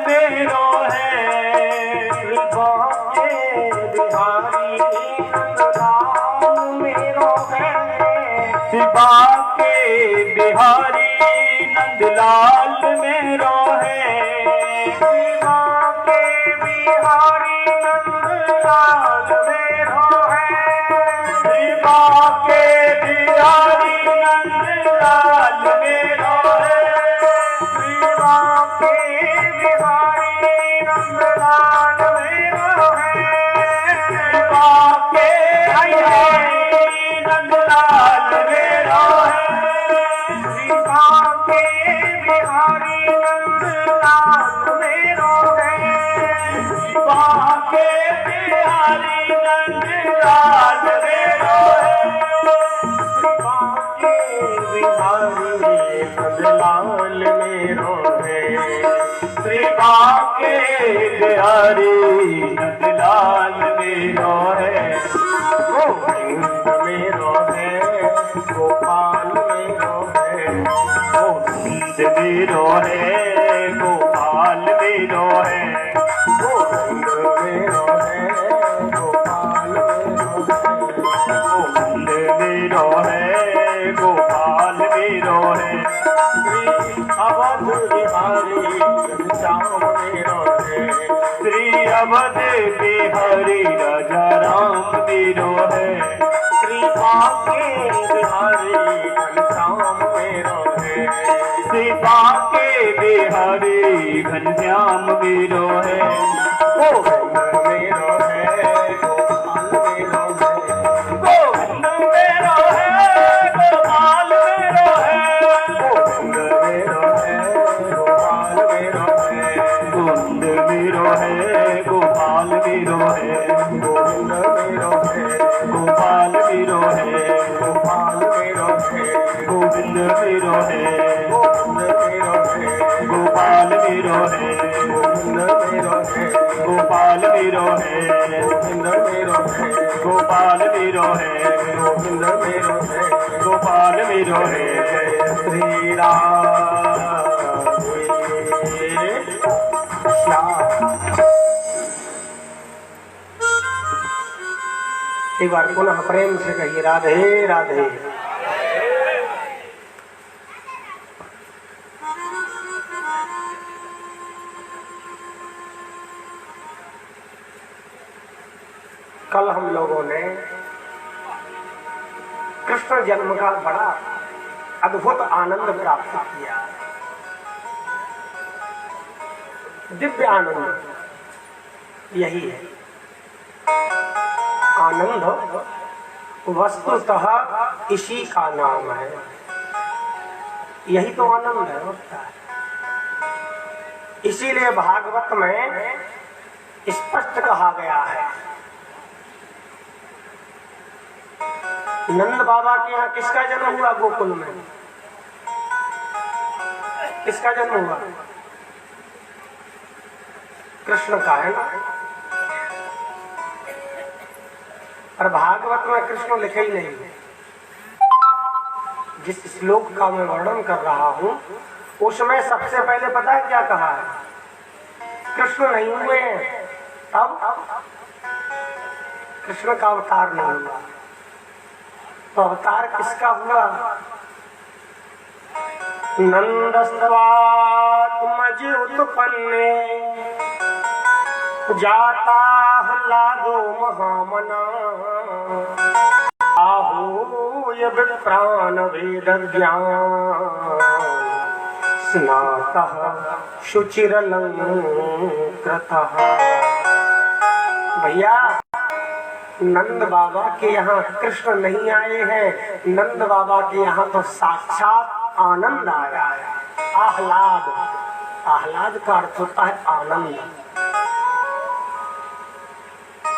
मेरो है, बाके बिहारी नंदलाल मेरो है, बाके बिहारी नंदलाल मेरो है, बाके बिहारी नंदलाल मेरो है, बाके बिहारी नंदलाल मेरो है, बाके बिहारी नंदलाल मेरो है, बाके बिहारी नंदलाल मेरो है, बाके बिहारी नंदलाल मेरो है, बाके बिहारी नंदलाल मेरो है, बाके बिहारी नंदलाल मेरो है, श्री बाके बिहारी नंदलाल मेरो है, गोविंद मेरो है, गोपाल मेरो है, गोविंद मेरो है, गोपाल मेरो है, गोविंद मेरो है, गोपाल मेरो है, गोविंद मेरो है, गोपाल मेरो है, श्री अवध बिहारी घनश्याम मेरो है, श्री अवध बिहारी राजा राम मेरो है, श्री बाके बिहारी घनश्याम मेरो है, श्री बाके बिहारी घनश्याम मेरो है, गोविंद मेरो है, गोपाल मेरो है, गोविंद मेरो है, गोपाल मेरो है, गोविंद मेरो है, गोपाल मेरो है, गोविंद मेरो है, गोपाल मेरो है, गोविंद मेरो है, गोपाल मेरो है, गोपाल मेरो है, गोविंद मेरो है, गोविंद मेरो है, गोपाल मेरो है, गोविंद मेरो है, गोपाल मेरो है, गोविंद मेरो है, गोपाल मेरो है, गोविंद मेरो है, गोपाल मेरो है, श्री राधे श्याम। एक बार पुनः प्रेम से कहिए राधे राधे। कल हम लोगों ने कृष्ण जन्म का बड़ा अद्भुत आनंद प्राप्त किया, दिव्य आनंद यही है। आनंद वस्तुतः इसी का नाम है, यही तो आनंद है होता है। इसीलिए भागवत में स्पष्ट कहा गया है, नंद बाबा के यहाँ किसका जन्म हुआ? गोकुल में किसका जन्म हुआ? कृष्ण का, है ना। और भागवत में कृष्ण लिखे ही नहीं। जिस श्लोक का मैं वर्णन कर रहा हूं उसमें सबसे पहले पता है क्या कहा है? कृष्ण नहीं हुए हैं, तब कृष्ण का अवतार नहीं हुआ। तो अवतार किसका हुआ? नंदस्त्वात्मज उत्पन्ने जाता लादो महामना आहूय विप्रान वेद ज्ञान स्नातः शुचिरलंकृतः। भैया, नंद बाबा के यहाँ कृष्ण नहीं आए हैं, नंद बाबा के यहाँ तो साक्षात आनंद आया है। आह्लाद, आह्लाद का अर्थ होता है आनंद।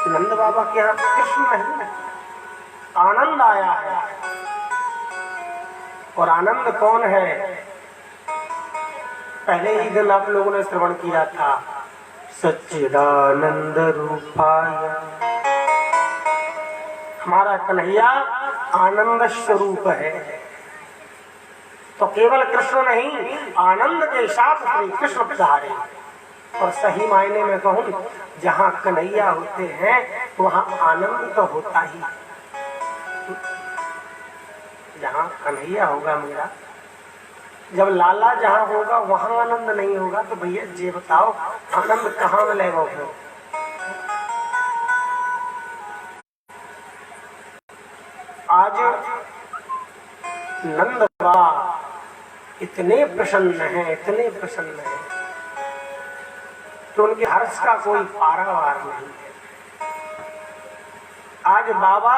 नंद बाबा के यहाँ कृष्ण नहीं है, आनंद आया है। और आनंद कौन है? पहले ही दिन आप लोगों ने श्रवण किया था, सच्चिदानंद रूपाय। हमारा कन्हैया आनंद स्वरूप है। तो केवल कृष्ण नहीं, आनंद के साथ श्री कृष्ण पधारे। और सही मायने में कहूँ, जहाँ कन्हैया होते हैं वहाँ आनंद तो होता ही। जहाँ कन्हैया होगा मेरा, जब लाला जहाँ होगा वहाँ आनंद नहीं होगा तो भैया जी बताओ आनंद कहाँ मिलेगा फिर? आज नंद बाबा इतने प्रसन्न हैं, इतने प्रसन्न हैं तो उनके हर्ष का कोई पारावार नहीं है। आज बाबा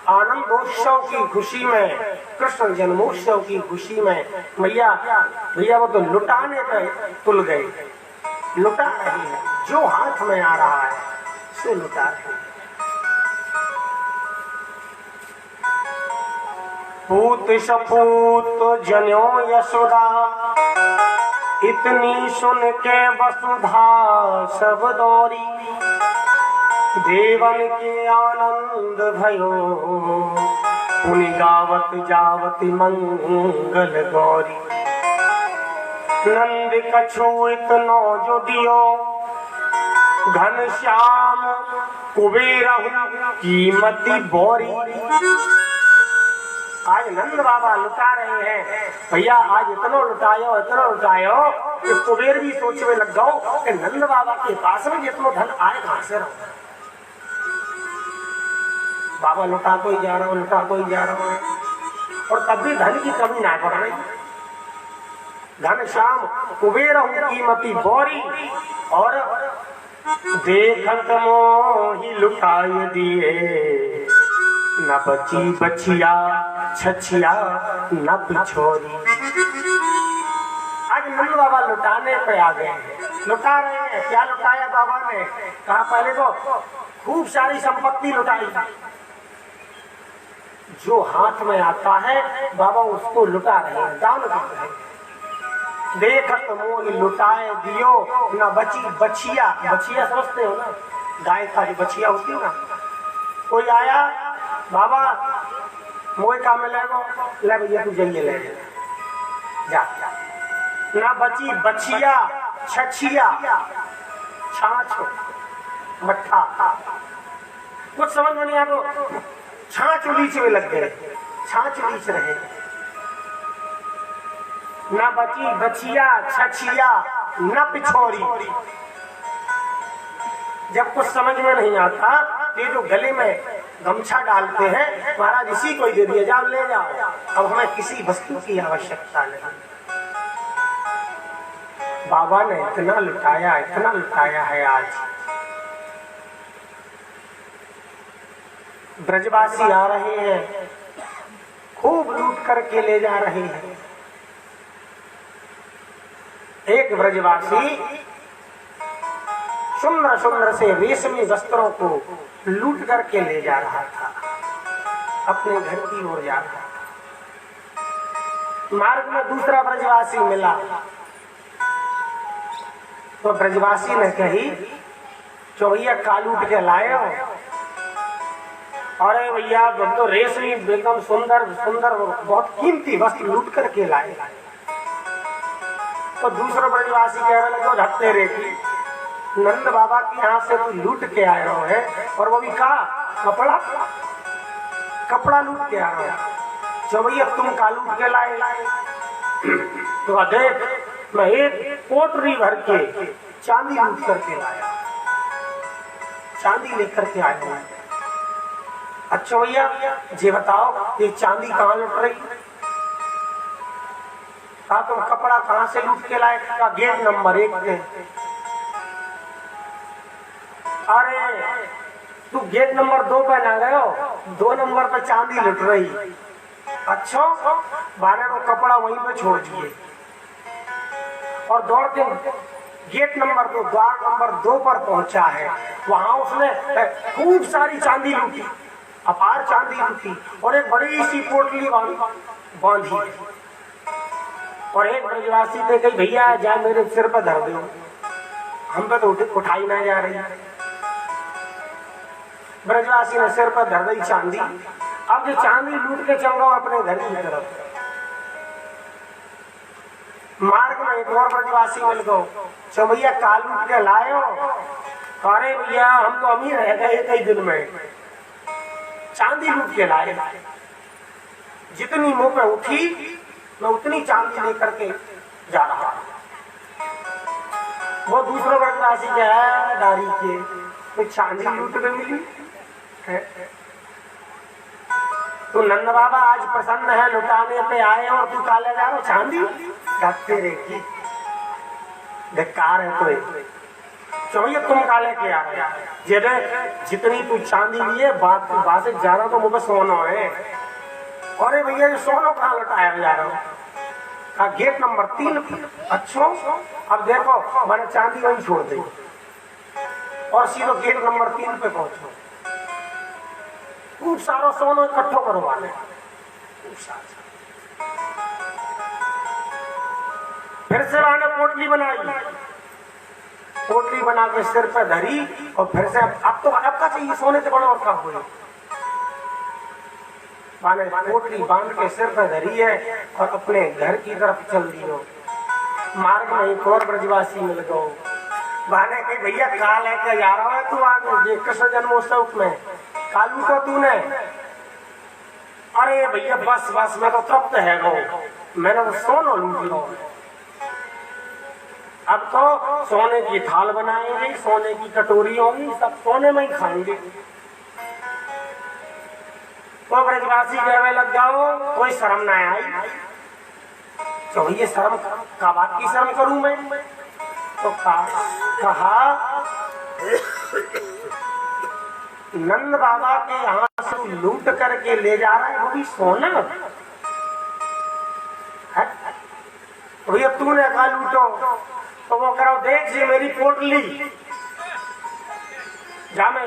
आनंदोत्सव की खुशी में, कृष्ण जन्मोत्सव की खुशी में भैया वो तो लुटाने पे तुल गए, लुटा रहे हैं। जो हाथ में आ रहा है सो लुटा रहे हैं। पूत सपूत जन्यो यशोदा, इतनी सुन के वसुधा सब दौरी। देवन के आनंद भयो, उनि गावत जावत मंगल गौरी। नंद कछु इतनो जो दियो, घनश्याम कुबेरहु कीमती बोरी। आज नंद बाबा लुटा रहे हैं भैया, आज इतना लुटायो कि कुबेर भी सोचने लग जाओ कि नंद बाबा के पास में जितना धन आए कहां से रहो। बाबा लुटा को ही जा रहा हूँ और तब भी धन की कमी ना पड़ रही। घनश्याम कुबेर कीमती बोरी, और देखत मोहि लुटाई दिए। न बची बचिया छछिया न बिछोरी। आज नंद बाबा लुटाने पे आ गए हैं, लुटा रहे हैं। क्या लुटाया बाबा ने? कहा पहले तो खूब सारी संपत्ति लुटाई। जो हाथ में आता है बाबा उसको लुटा रहे हैं, दान कर रहे हैं। देखत मोहि लुटाए दियो, न बची बछिया। बछिया समझते हो ना, गाय का जो बछिया होती है ना। कोई आया, बाबा मोए का मिलेगा, ले भैया तू जाइए ले जा। ना बची बछिया छछिया, छाछ मट्ठा, कुछ समझ में नहीं आ तो छाछ उलीच में लग गए, छाछ उलीच रहे। न बची बछिया छछिया न पिछोरी। जब कुछ समझ में नहीं आता, ये जो गले में गमछा डालते हैं, महाराज इसी को ही दे दिया, जाओ ले जाओ, अब हमें किसी वस्तु की आवश्यकता नहीं। बाबा ने इतना लुटाया है। आज ब्रजवासी आ रहे हैं, खूब लूट करके ले जा रहे हैं। एक ब्रजवासी सुंदर सुंदर से रेशमी वस्त्रों को लूट करके ले जा रहा था, अपने घर की ओर जा रहा था। मार्ग में दूसरा ब्रजवासी मिला तो ब्रजवासी ने कही, चौहिया का लूट के लाए हो? अरे भैया हम तो रेशमी एकदम सुंदर सुंदर बहुत कीमती वस्त्र लूट करके लाए। तो दूसरा ब्रजवासी कहने लगे, झपते रेखी, नंद बाबा के यहाँ से तू लूट के आए हो है, और वो भी कहा कपड़ा लूट के आए हो। जो भैया तुम का लूट के लाए? तो देख मैं एक पोटरी भर के चांदी लूट करके लाया, चांदी लेकर के आया हूँ। अच्छा भैया जी बताओ ये चांदी कहाँ लुट रही? कहा तुम कपड़ा कहाँ से लूट के लाए? का गेट नंबर 1 पे। अरे तू गेट नंबर 2 पे ना गए हो, 2 नंबर पे चांदी लुट रही। अच्छा बाने को कपड़ा वहीं पे छोड़ दिए और दौड़ के गेट नंबर 2 द्वार नंबर 2 पर पहुंचा है। वहां उसने खूब सारी चांदी लूटी, अपार चांदी लूटी, और एक बड़ी सी पोटली बांधी। और एक ब्रजवासी ने कही, भैया जाए मेरे सिर पर धर दो, हम पे तो उठाई ना जा रही। ब्रजवासी ने सिर पर धर दी चांदी। अब जो चांदी लूट के चल रहा अपने घर की तरफ। मार्ग में एक और ब्रजवासी मिल गो, चो भैया काल लूट के लायो। अरे भैया हम तो अमीर रह गए कई दिन में, चांदी लूट के लाए। जितनी मुंह पे उठी मैं उतनी चांदी लेकर के जा रहा। वो दूसरा ब्रजवासी क्या है दारी के, तो चांदी लूट के मिली है। तो नंद बाबा आज प्रसन्न है, लुटाने पे आए और तू काले जा रहा चांदी रखते रहेगी, धिक्कार है। तो चौबीस तुम काले के आ रहे, जितनी तू चांदी लिए बात से ज्यादा तो मुझे सोना है। अरे भैया ये सोना कहाँ लुटाया जा रहा हूँ, गेट नंबर 3 पर। अच्छा अब देखो मैंने चांदी वहीं छोड़ दी और सीधो गेट नंबर 3 पे पहुंचो। खूब सारा सोना इकट्ठो करवा ले, फिर से मैंने पोटली बनाई, पोटली बना के सिर पे धरी और फिर से अब तो अब का चाहिए सोने से बड़ा और कब हुई। मैंने पोटली बांध के सिर पे धरी है और अपने घर की तरफ चल दियो। मार्ग में एक और ब्रजवासी मिल गो, बहाने के भैया काल है क्या जा रहा है तू आगे कृष्ण जन्मोत्सव में, कालू को तूने। अरे भैया बस बस मैं तो तृप्त है गो, मैंने तो सोना लूट लो। अब तो सोने की थाल बनाएंगे, सोने की कटोरी होगी, सब सोने में ही खाएंगे। तो ब्रजवासी कहने लग जाओ कोई शर्म ना आई। तो ये शर्म का बात की शर्म करूं मैं? तो कहा नंद बाबा के यहाँ से लूट करके ले जा रहा है वो भी सोना है। भैया तूने कहा लूटो, तो वो करो देख जी मेरी पोटली, जामे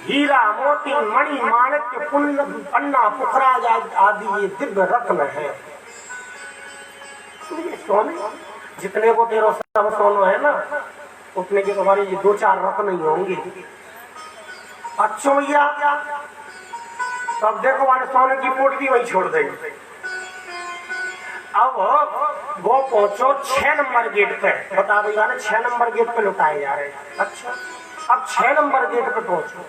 हीरा मोती मणि माणिक्य पुण्य पन्ना पुखराज आदि ये दिव्य रत्न है। ये सोने जितने को तेरा सब सोना है ना, उतने के तुम्हारी ये 2-4 रत्न ही होंगे। अच्छा भैया तो अब देखो मैंने सोने की पोटली वही छोड़ देंगे। अब वो पहुंचो 6 नंबर गेट पे, बता भैया 6 नंबर गेट पे लुटाए जा रहे हैं। अच्छा अब 6 नंबर गेट पे पहुंचो,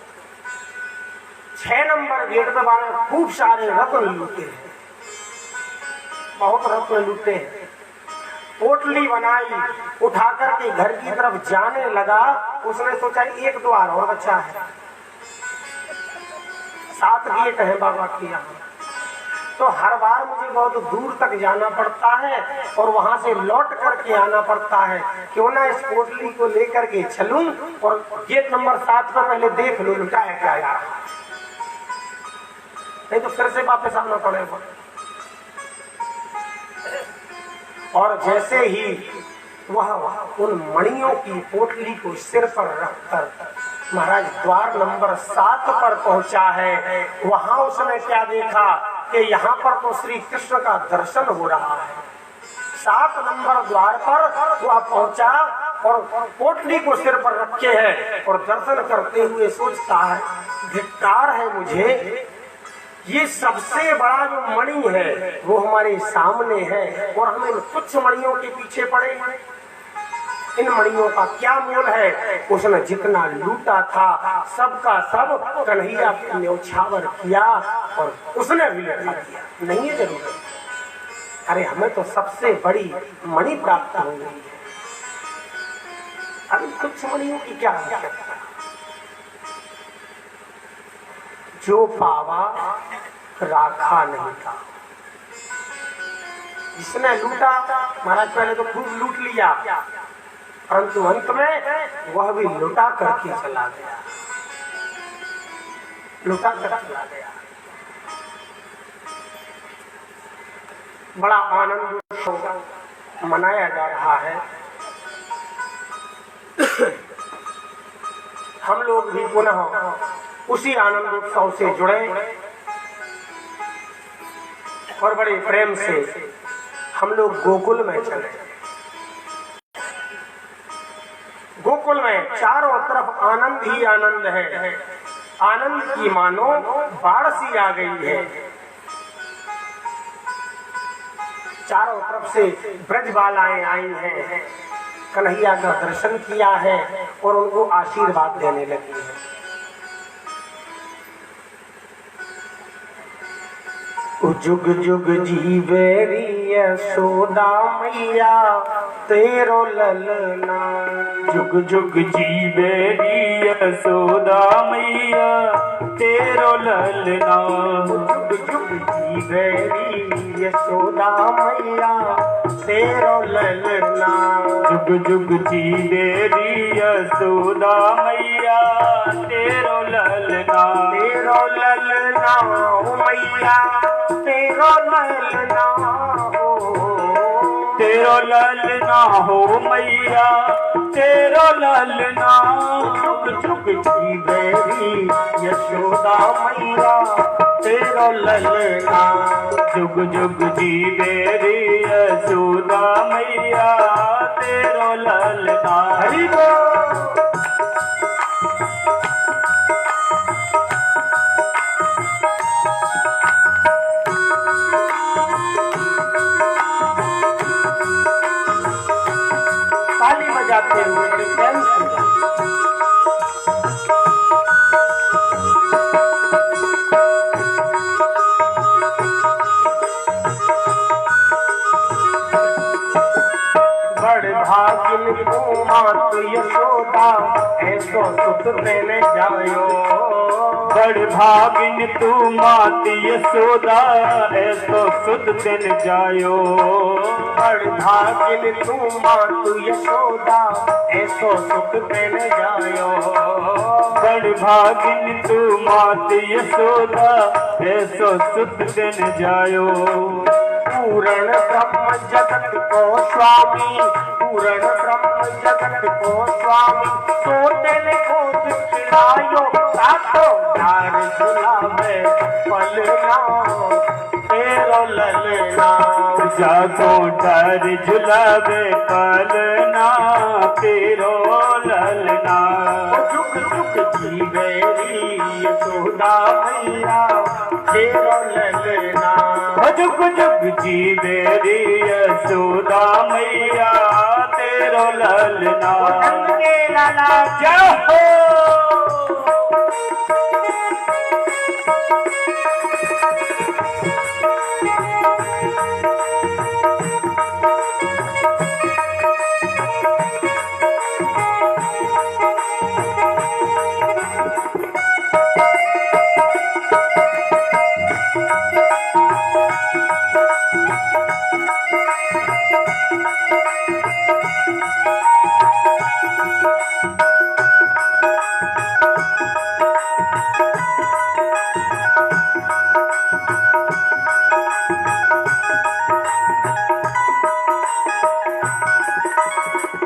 6 नंबर गेट पे मैंने खूब सारे रत्न लूटे हैं, बहुत रत्न लूटे हैं। पोटली बनाई, उठा करके घर की तरफ जाने लगा। उसने सोचा एक द्वार और बचा है, 7 गेट है बाबा के यहाँ, तो हर बार मुझे बहुत दूर तक जाना पड़ता है और वहां से लौट करके आना पड़ता है। क्यों ना इस पोटली को लेकर के चलूं और गेट नंबर 7 पर पहले देख लूं लुटाया क्या यार, नहीं तो फिर से वापस आना पड़ेगा। और जैसे ही वह उन मणियों की पोटली को सिर पर रखकर महाराज द्वार नंबर 7 पर पहुंचा है, वहां उसने क्या देखा कि यहाँ पर तो श्री कृष्ण का दर्शन हो रहा है। 7 नंबर द्वार पर वह पहुंचा और पोटली को सिर पर रखे है और दर्शन करते हुए सोचता है धिक्कार है मुझे, ये सबसे बड़ा जो मणि है वो हमारे सामने है और हम इन तुच्छ मणियों के पीछे पड़े हैं। इन मणियों का क्या मोल है? उसने जितना लूटा था सबका सब कन्हैया ने न्यौछावर किया और उसने भी लुटा दिया। नहीं है जरूर, अरे हमें तो सबसे बड़ी मणि प्राप्त हो गई है, अभी तुच्छ मणियों की क्या आवश्यकता। जो पावा राखा नहीं था, जिसने लूटा महाराज पहले तो खूब लूट लिया, परंतु अंत में वह भी लुटा करके चला गया, लुटा कर चला गया। बड़ा आनंद मनाया जा रहा है। हम लोग भी पुनः उसी आनंद उत्सव से जुड़े और बड़े प्रेम से हम लोग गोकुल में चले। गोकुल में चारों तरफ आनंद ही आनंद है, आनंद की मानो बाढ़ सी आ गई है। चारों तरफ से ब्रजबालाएं आई हैं, कन्हैया का दर्शन किया है और उनको आशीर्वाद देने लगी है। जुग जुग जीवेरी यशोदा मैया तेरो ललना। जुग जुग जीवेरी यशोदा मैया तेरो ललना। जुग जुग जीवेरी यशोदा मैया तेरो ललना। जुग जुग जीवेरी यशोदा मैया तेरो ललना। तेरो ललना हो मैया तेरो ललना हो। तेरो ललना हो मैया तेरो ललना। जुग जुग जीवेरी यशोदा मैया तेरो ललना। जुग जुग जीवेरी यशोदा मैया तेरो ललना। हरि बोल। ताली बजाते हुए बड़े प्रेम से बड़ भागिन तू मात यशोदा ऐसो सुत देने जायो। बड़ भागिन तू मात यशोदा ऐसो सुत दिन जायो। बड़ भागिन तू मात यशोदा ऐसो सुत देने जायो। बड़ भागिन तू मात यशोदा ऐसो सुत दिन जायो। पूर्ण ब्रह्म जगत को स्वामी, पूर्ण ब्रह्म जगत को स्वामी, सोतेले को खिलायो सातो धार झुलावे पलना तेरो ललना। जागो डर झुलावे पलना तेरो ललना। जुग जुग जीवेरी यशोदा मैया तेरो ललना। जुग जुग जीवेरी यशोदा मैया तेरो ललना। लाला जय हो।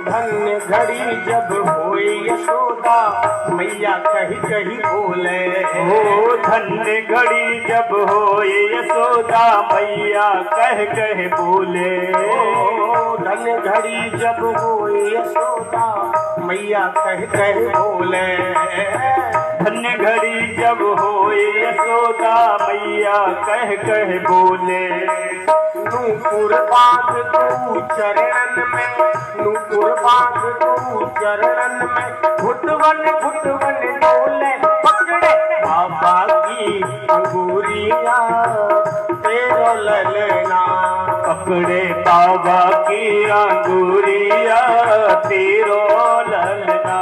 धन्य घड़ी जब होए यशोदा मैया कही कही बोले। हो धन्य घड़ी जब होए यशोदा मैया कह कह बोले। धन्य घड़ी जब होए यशोदा मैया कह कह बोले। धन्य घड़ी जब होए यशोदा मैया कह कह बोले। नूपुर बांध तू चरणन में, नूपुर बांध तू चरणन में, घुटवन घुटवन डोले पकड़े बाबा की अंगूरिया तेरो ललना। पकड़े बाबा की अंगूरिया तेरो ललना।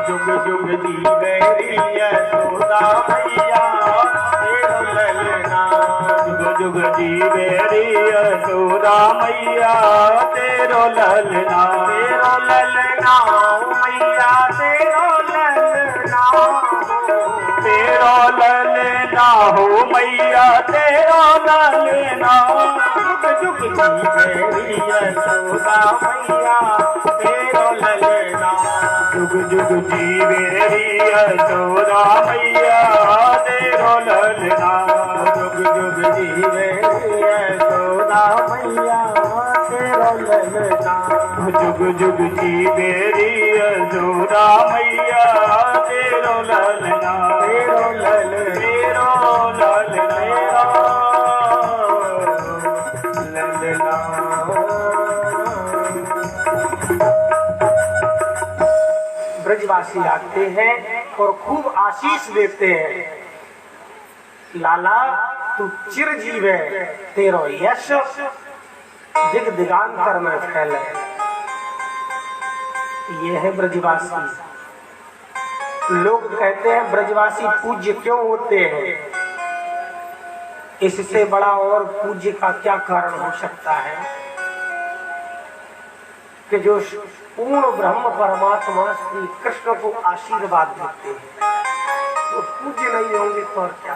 जुग जुग जीवेरी यशोदा मैया तेरो ललना। जुग जुग जीवेरी यशोदा मैया तेरो ललना। तेरो ललना मैया तेरो ललना। तेरो ललना हो मैया तेरो ललना। जुग जुग जीवेरी यशोदा मैया तेरो ललना। जुग जुग जीवेरी यशोदा मैया तेरो ललना। जुग जुग जीवेरी यशोदा मैया तेरो ललना। जुग जुग जीवेरी यशोदा मैया तेरो ललना। तेरो लल तेरो ललना। ललना। ब्रजवासी आते हैं और खूब आशीष देते हैं, लाला तू चिरजीव है, तेरो यश दिग दिगांतर में फैले। ये है ब्रजवासी। लोग कहते हैं ब्रजवासी पूज्य क्यों होते हैं, इससे बड़ा और पूज्य का क्या कारण हो सकता है कि जो पूर्ण ब्रह्म परमात्मा श्री कृष्ण को आशीर्वाद देते हैं तो पूज्य नहीं होंगे तो और क्या।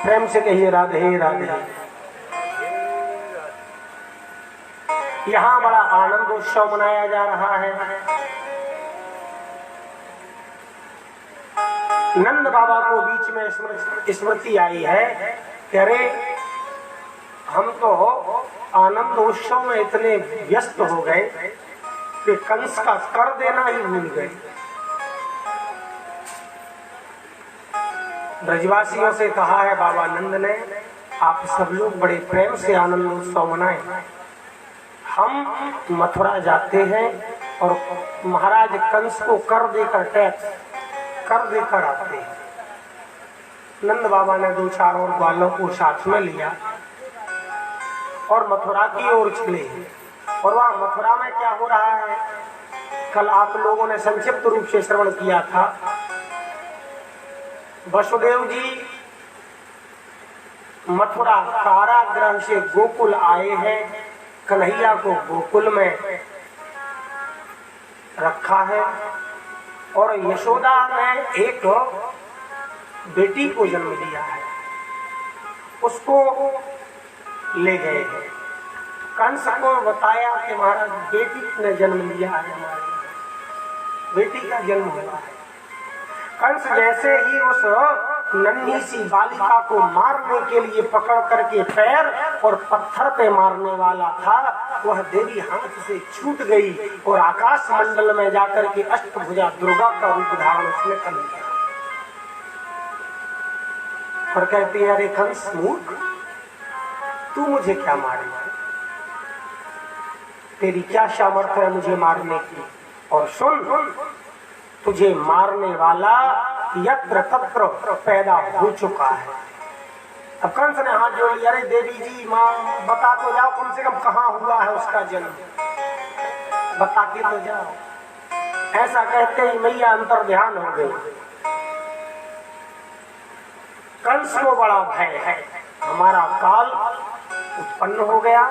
प्रेम से कहिए राधे राधे। यहाँ बड़ा आनंद उत्सव मनाया जा रहा है। नंद बाबा को बीच में स्मृति आई है कि अरे हम तो आनंद उत्सव में इतने व्यस्त हो गए कि कंस का कर देना ही भूल गए। ब्रजवासियों से कहा है बाबा नंद ने, आप सब लोग बड़े प्रेम से आनंद उत्सव मनाएं। हम मथुरा जाते हैं और महाराज कंस को कर देकर कर देकर आते हैं। नंद बाबा ने 2-4 और ग्वालों को साथ में लिया और मथुरा की ओर चले। और वहां मथुरा में क्या हो रहा है, कल आप लोगों ने संक्षिप्त रूप से श्रवण किया था। वसुदेव जी मथुरा कारागृह से गोकुल आए हैं, कन्हैया को गोकुल में रखा है और यशोदा ने एक बेटी को जन्म दिया है, उसको ले गए हैं। कंस को बताया कि महाराज बेटी ने जन्म लिया है, हमारी बेटी का जन्म हुआ है। कंस जैसे ही उस नन्ही सी बालिका को मारने के लिए पकड़ करके पैर और पत्थर पे मारने वाला था, वह देवी हाथ से छूट गई और आकाश मंडल में जाकर के अष्टभुजा दुर्गा का रूप धारण उसने कर लिया। और कहते हैं अरे कंस मूर्ख, तू मुझे क्या मारेगा, तेरी क्या सामर्थ्य है मुझे मारने की। और सुन, तुझे मारने वाला यत्र तत्र पैदा हो चुका है। अब कंस ने हाथ जोड़ लिया, अरे देवी जी माँ बता तो जाओ कम से कम कहाँ हुआ है उसका जन्म, बता के तो जाओ। ऐसा कहते ही मैया अंतर ध्यान हो गई। कंस को बड़ा भय है, हमारा काल उत्पन्न हो गया।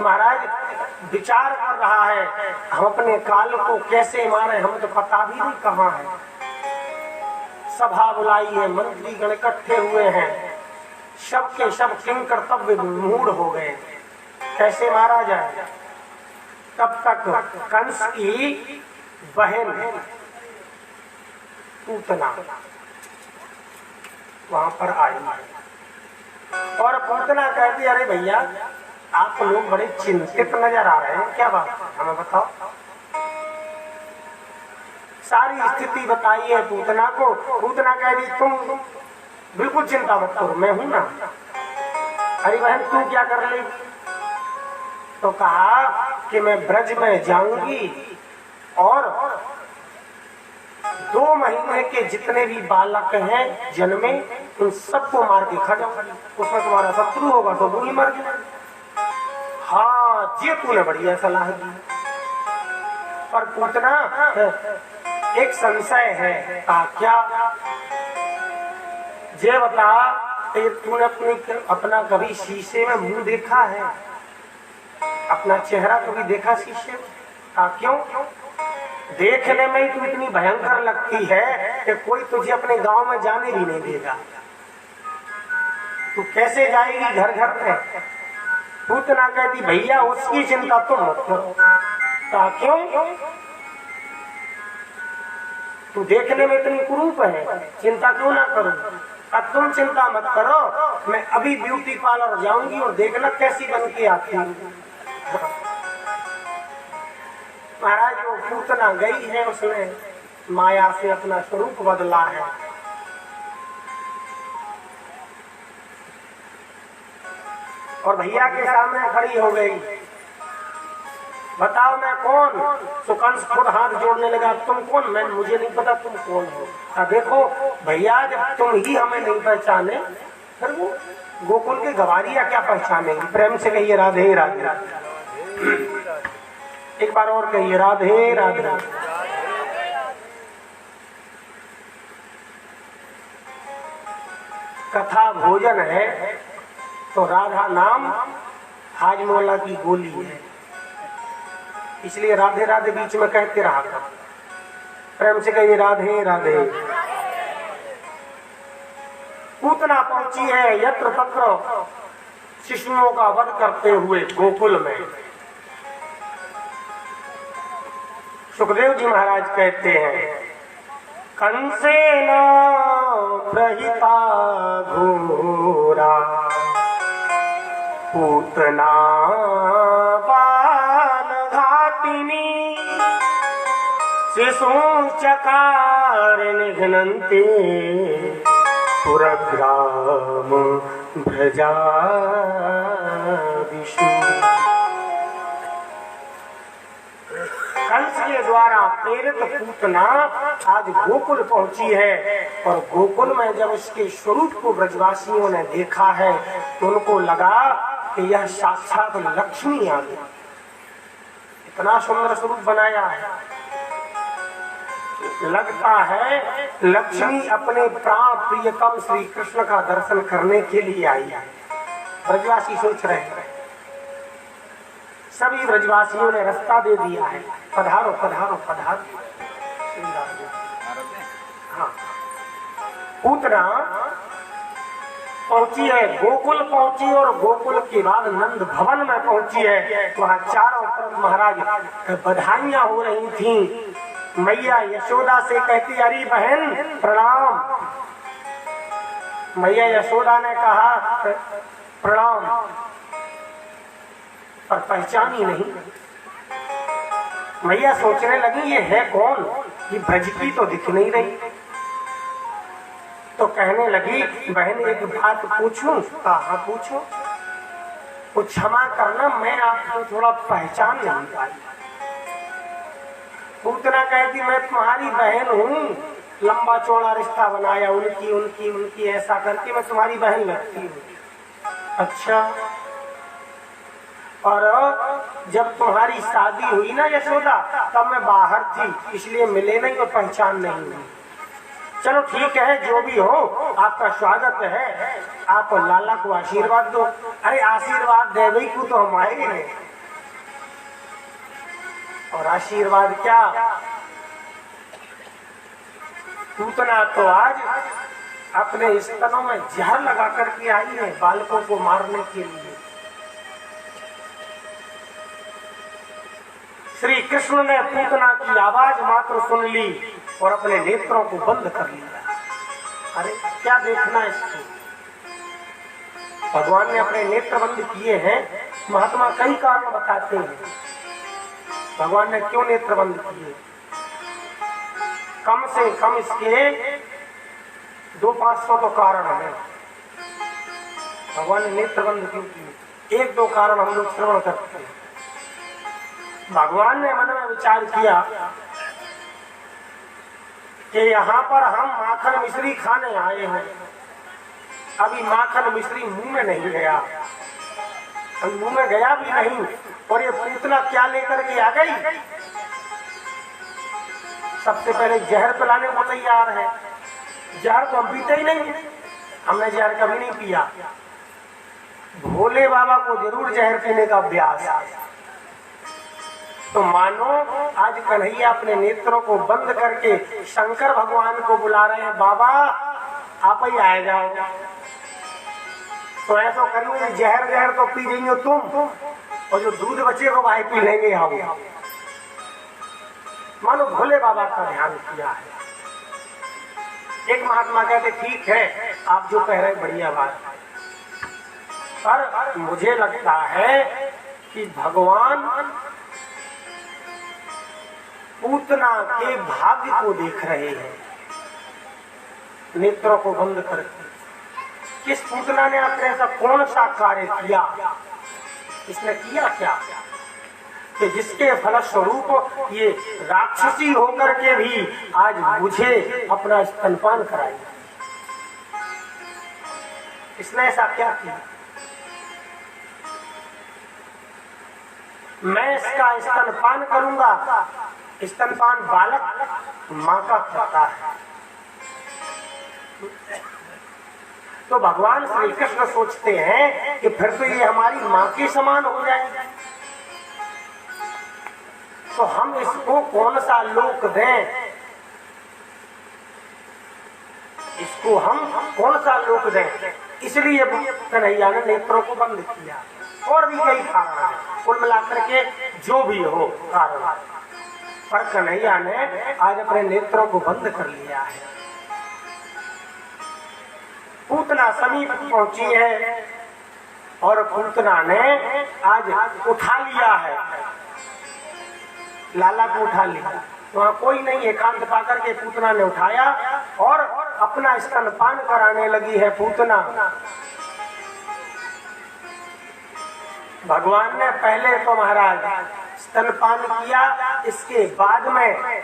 महाराज विचार कर रहा है हम अपने काल को कैसे मारे, हमें तो पता भी नहीं कहाँ है। सभा बुलाई है, मंत्री गण इकट्ठे हुए हैं, सबके सब किंग कर्तव्य मूड हो गए, कैसे मारा जाए। तब तक कंस की बहन पूतना वहां पर आई और पूतना कहती अरे भैया आप लोग बड़े चिंतित नजर आ रहे हैं, क्या बात हमें बताओ। सारी स्थिति बताई है पूतना को। पूतना कह दी तुम बिल्कुल चिंता मत करो, मैं हूं ना। अरे बहन तू क्या कर ले, तो कहा कि मैं ब्रज में जाऊंगी और 2 महीने के जितने भी बालक हैं जन्मे उन सबको मार के खा जाऊंगी, उसमें तुम्हारा शत्रु होगा तो वो ही मर गया। हाँ ये तूने बढ़िया सलाह दी, पर पूतना एक संशय है। कहा क्या, ये बता तूने अपना कभी शीशे में मुंह देखा है, अपना चेहरा कभी देखा शीशे में? कहा क्यों, देखने में ही तू इतनी भयंकर लगती है कि कोई तुझे अपने गांव में जाने भी नहीं देगा, तू कैसे जाएगी घर घर में। पूतना कहती भैया उसकी चिंता तुम मत करो। कहा क्यों, तू देखने में इतनी कुरूप है, चिंता क्यों ना करूं। अब तुम चिंता मत करो, मैं अभी ब्यूटी पार्लर जाऊंगी और देखना कैसी बन के आती हूँ। महाराज वो पूतना गई है, उसने माया से अपना स्वरूप बदला है। और भैया के सामने खड़ी हो गई, बताओ मैं कौन? तो कंस खुद हाथ जोड़ने लगा, तुम कौन? मैं मुझे नहीं पता तुम कौन हो। देखो भैया, जब तुम ही हमें नहीं पहचाने फिर वो गोकुल के गवारिया क्या पहचानेंगे? प्रेम से कहिए राधे राधे। एक बार और कहिए राधे राधे। कथा भोजन है तो राधा नाम हाजमोला की गोली है, इसलिए राधे राधे बीच में कहते रहा था। प्रेम से कहिए राधे राधे। पूतना पहुंची है यत्र तत्र शिशुओं का वध करते हुए गोकुल में। सुखदेव जी महाराज कहते हैं, कंसेन प्रहिता घोरा पूतना बाल घातिनी शिशु चकार निघ्नन्ते पुरग्राम भ्रजा विशु। कंस के द्वारा प्रेरित पूतना आज गोकुल पहुंची है, और गोकुल में जब उसके स्वरूप को ब्रजवासियों ने देखा है तो उनको लगा कि यह साक्षात लक्ष्मी आ गई। इतना सुंदर स्वरूप बनाया है, लगता है लक्ष्मी अपने प्राण प्रियतम श्री कृष्ण का दर्शन करने के लिए आई है। ब्रजवासी सोच रहे हैं, सभी ब्रजवासियों ने रास्ता दे दिया है, पधारो पधारो पधारो। हाँ, पूतना पहुंची है, गोकुल पहुंची, और गोकुल के बाद नंद भवन में पहुंची है। वहाँ चारों तरफ महाराज बधाइयां हो रही थी। मैया यशोदा से कहती, अरे बहन प्रणाम। मैया यशोदा ने कहा प्रणाम, पर पहचानी नहीं। मैया सोचने लगी ये है कौन, ये ब्रज की तो दिख नहीं रही। तो कहने लगी, बहन एक बात पूछूं? कहा पूछो। वो क्षमा करना, मैं आपको थोड़ा पहचान नहीं पाई। पूतना कहती, मैं तुम्हारी बहन हूँ, लंबा चौड़ा रिश्ता बनाया उनकी उनकी उनकी ऐसा करके मैं तुम्हारी बहन लगती हूँ। अच्छा, और जब तुम्हारी शादी हुई ना यशोदा, तब मैं बाहर थी, इसलिए मिले नहीं और पहचान नहीं हुई। चलो ठीक है, जो भी हो आपका स्वागत है, आप लाला को आशीर्वाद दो। अरे आशीर्वाद देवी को तो हम आए हैं, और आशीर्वाद क्या, पूतना तो आज अपने स्तनों में जहर लगा करके आई है बालकों को मारने के लिए। श्री कृष्ण ने पूतना की आवाज मात्र सुन ली और अपने नेत्रों को बंद कर लिया। अरे क्या देखना इसको, भगवान ने अपने नेत्र बंद किए हैं। महात्मा कई कारण बताते हैं भगवान ने क्यों नेत्र बंद किए। कम से कम इसके 200-500 तो कारण है भगवान ने नेत्र बंद क्यों किए। एक दो कारण हम लोग श्रवण करते हैं। भगवान ने मन में विचार किया कि यहाँ पर हम माखन मिश्री खाने आए हैं, अभी माखन मिश्री मुंह में नहीं गया, अभी मुंह में गया भी नहीं, और ये पूतना क्या लेकर के आ गई। सबसे पहले जहर पिलाने को तैयार है। जहर तो हम पीते ही नहीं, हमने जहर कभी नहीं पिया। भोले बाबा को जरूर जहर पीने का अभ्यास है। तो मानो आज कन्हैया अपने नेत्रों को बंद करके शंकर भगवान को बुला रहे हैं, बाबा आप ही आए जाओ। तो ऐसा करिए, जहर जहर तो पी जाइए तुम, और जो दूध बचे को भाई पी लेंगे हम। मानो भोले बाबा का ध्यान किया है। एक महात्मा कहते ठीक है, आप जो कह रहे हैं बढ़िया बात है, पर मुझे लगता है कि भगवान पूतना के भाग्य को देख रहे हैं नेत्रों को बंद करके। किस पूतना ने आपने ऐसा कौन सा कार्य किया, इसने किया क्या कि जिसके फलस्वरूप ये राक्षसी होकर के भी आज मुझे अपना स्तनपान कराई। इसने ऐसा क्या किया? मैं इसका स्तनपान करूंगा। स्तनपान बालक माँ का करता है। तो भगवान श्री कृष्ण सोचते हैं कि फिर तो ये हमारी माँ के समान हो जाएगी, तो हम इसको कौन सा लोक दें, इसको हम कौन सा लोक दें। इसलिए कन्हैया ने नेत्रों को बंद किया। और भी कई कारण है, कुल मिलाकर के जो भी हो कारण, पर कन्हैया ने आज अपने नेत्रों को बंद कर लिया है। पूतना समीप पहुंची है और पूतना ने आज उठा लिया है, लाला को उठा लिया। वहाँ कोई नहीं, एकांत पाकर के पूतना ने उठाया और अपना स्तनपान कराने लगी है पूतना। भगवान ने पहले तो महाराज स्तनपान किया, इसके बाद में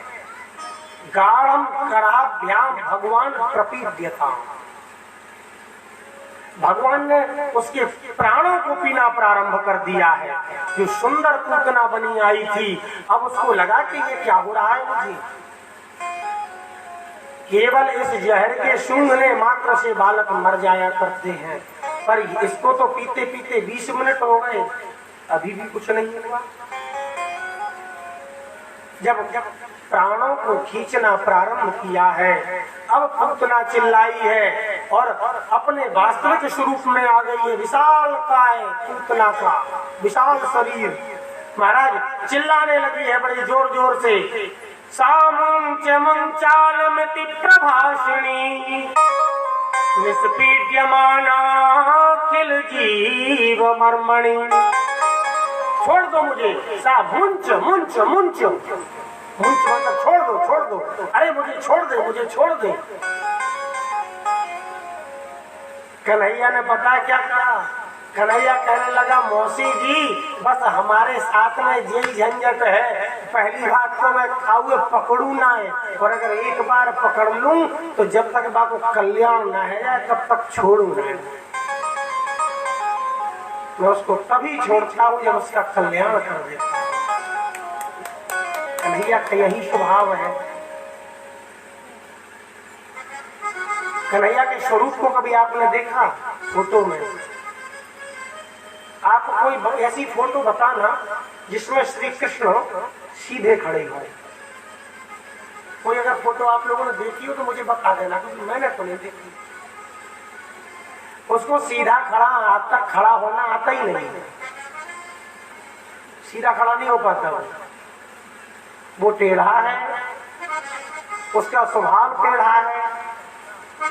गाढ़म कराभ्याम भगवान प्रपीड्यता, भगवान ने उसके प्राणों को पीना प्रारंभ कर दिया है। जो सुंदर पूतना बनी आई थी, अब उसको लगा कि ये क्या हो रहा है मुझे। केवल इस जहर के सूंघने मात्र से बालक मर जाया करते हैं, पर इसको तो पीते पीते 20 मिनट हो गए, अभी भी कुछ नहीं हुआ। जब प्राणों को खींचना प्रारंभ किया है, अब पूतना चिल्लाई है और अपने वास्तविक स्वरूप में आ गई है। विशाल काय पूतना का विशाल शरीर महाराज चिल्लाने लगी है बड़े जोर जोर से। सामुंचालमिति प्रभाषिणी निष्पीड्यमाना किल जीव मर्मणि। छोड़ दो मुझे, सा मुंच मुंच मुंच मुंच मतलब छोड़ दो, छोड़ दो, अरे मुझे छोड़ दे, मुझे छोड़ दे। कन्हैया ने पता क्या कहा? कन्हैया कहने लगा, मौसी जी बस हमारे साथ में यही झंझट है। पहली बात तो मैं खाऊए पकड़ू ना है, और अगर एक बार पकड़ लूं तो जब तक बाको कल्याण ना है तब तक छोड़ू ना। मैं उसको तभी छोड़ता हूँ जब उसका कल्याण कर देता हूँ। कन्हैया का यही स्वभाव है। कन्हैया के स्वरूप को कभी आपने देखा फोटो में? आप कोई ऐसी फोटो बताना जिसमें श्री कृष्ण सीधे खड़े हो। कोई अगर फोटो आप लोगों ने देखी हो तो मुझे बता देना, क्योंकि मैंने तो नहीं देखी। उसको सीधा खड़ा आज तक खड़ा होना आता ही नहीं, सीधा खड़ा नहीं हो पाता। वो टेढ़ा है, उसका स्वभाव टेढ़ा है,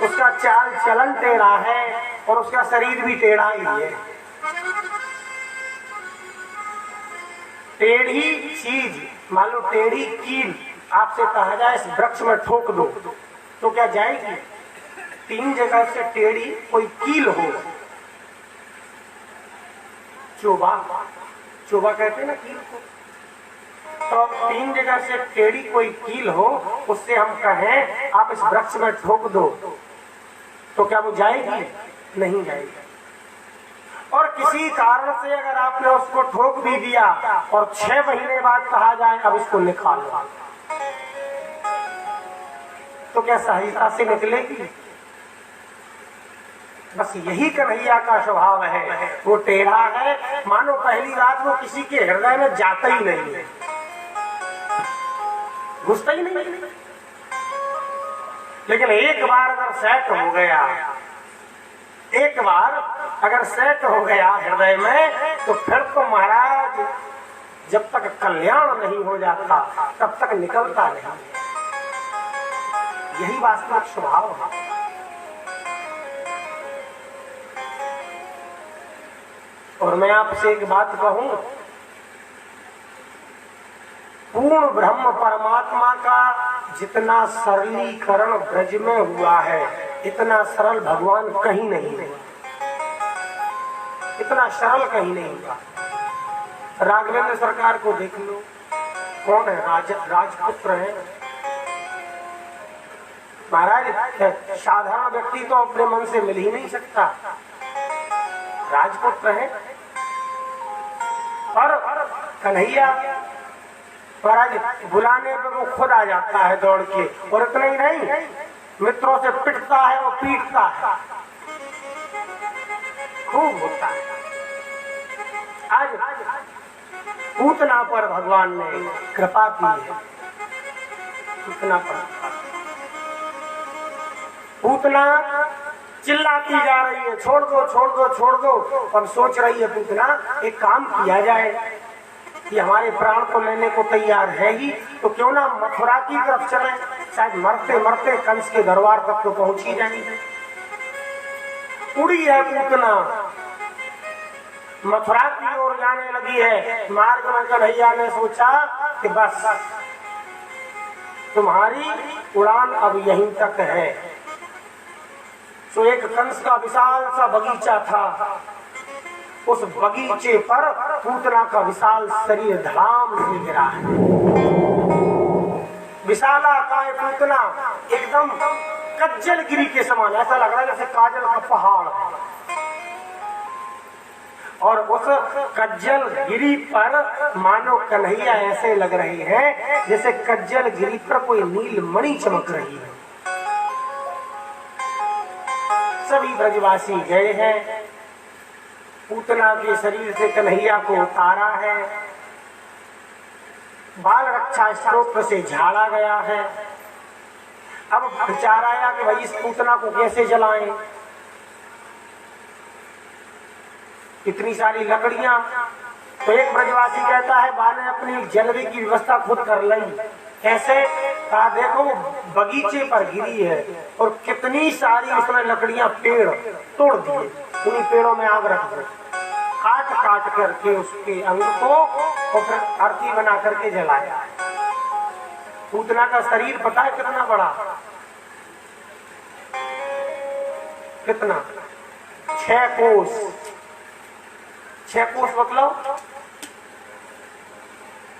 उसका चाल चलन टेढ़ा है और उसका शरीर भी टेढ़ा ही है। टेढ़ी चीज, मान लो टेढ़ी कील आपसे कहा जाए इस वृक्ष में ठोक दो तो क्या जाएगी? 3 जगह से टेढ़ी कोई कील हो, चोबा, चोबा कहते हैं ना कील को, तो 3 जगह से टेढ़ी कोई कील हो, उससे हम कहें आप इस वृक्ष में ठोक दो तो क्या वो जाएगी? नहीं जाएगी। और किसी कारण से अगर आपने उसको ठोक भी दिया और 6 महीने बाद कहा जाए अब इसको निकाल लो, तो क्या सहायता से निकलेगी? बस यही कन्हैया का स्वभाव है। वो टेढ़ा है, मानो पहली बात वो किसी के हृदय में जाता ही नहीं है, घुसता ही नहीं। लेकिन एक बार अगर सेट हो गया, एक बार अगर सेट हो गया हृदय में, तो फिर तो महाराज जब तक कल्याण नहीं हो जाता तब तक निकलता नहीं। यही वास्तविक स्वभाव है। और मैं आपसे एक बात कहूं, पूर्ण ब्रह्म परमात्मा का जितना सरलीकरण ब्रज में हुआ है इतना सरल भगवान कहीं नहीं हुआ, इतना सरल कहीं नहीं हुआ। राघवेंद्र सरकार को देख लो, कौन है? राजपुत्र है महाराज। साधारण व्यक्ति तो अपने मन से मिल ही नहीं सकता, राजपुत्र है। और कन्हैया महाराज बुलाने पे वो खुद आ जाता है दौड़ के, और इतना ही नहीं, मित्रों से पिटता है और पीटता है, खूब होता है। आज पूतना पर भगवान ने कृपा की है, पूतना पर। पूतना चिल्लाती जा रही है, छोड़ दो छोड़ दो छोड़ दो। अब सोच रही है पूतना, एक काम किया जाए कि हमारे प्राण को लेने को तैयार है ही, तो क्यों ना मथुरा की तरफ चले, शायद मरते मरते कंस के दरबार तक तो पहुंच ही जाएंगे। उड़ी है पूतना, मथुरा की ओर जाने लगी है। मार्ग में कन्हैया ने सोचा कि बस तुम्हारी उड़ान अब यहीं तक है। तो एक कंस का विशाल सा बगीचा था, उस बगीचे पर पूतना का विशाल शरीर धड़ाम से गिरा है। विशालाकाय पूतना एकदम कज्जल गिरी के समान, ऐसा लग रहा है जैसे काजल का पहाड़ है। और उस कज्जल गिरी पर मानो कन्हैया ऐसे लग रहे हैं जैसे कज्जल गिरी पर कोई नील मणि चमक रही है। सभी ब्रजवासी गए हैं, पूतना के शरीर से कन्हैया को उतारा है, बाल रक्षा स्त्रोत्र से झाड़ा गया है। अब विचार आया कि भाई इस पूतना को कैसे जलाएं। इतनी सारी लकड़ियां, तो एक ब्रजवासी कहता है बा ने अपनी जलने की व्यवस्था खुद कर ली। कैसे? कहा देखो बगीचे पर गिरी है और कितनी सारी उसने लकड़ियां, पेड़ तोड़ दिए, उन्हीं पेड़ों में आग रख दो, काट काट करके उसके अंग को और फिर आरती बना करके जलाया। पूतना का शरीर पता है कितना बड़ा? कितना? 6 कोस। 6 कोस मतलब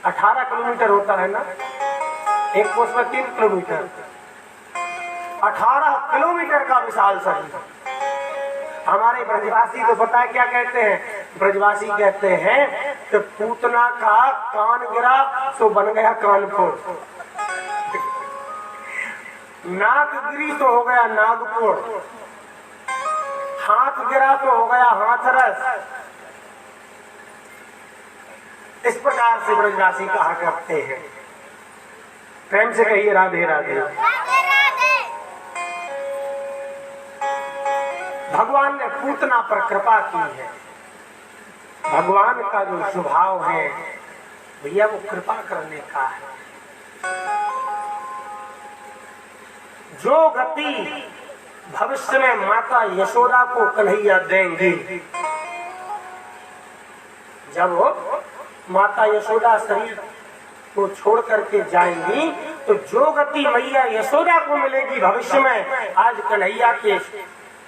18 किलोमीटर होता है ना, एक कोस में 3 किलोमीटर, 18 किलोमीटर का विशाल शरीर। हमारे ब्रजवासी तो पता है क्या कहते हैं? ब्रजवासी कहते हैं कि पूतना का कान गिरा तो बन गया कानपुर, नाक गिरी तो हो गया नागपुर, हाथ गिरा तो हो गया हाथरस। इस प्रकार से ब्रजवासी कहा करते हैं। प्रेम से कहिए राधे राधे। भगवान ने पूतना पर कृपा की है। भगवान का जो स्वभाव है भैया वो कृपा करने का है। जो गति भविष्य में माता यशोदा को कन्हैया देंगे, जब माता यशोदा शरीर को छोड़ करके जाएंगी, तो जो गति मैया यशोदा को मिलेगी भविष्य में, आज कन्हैया के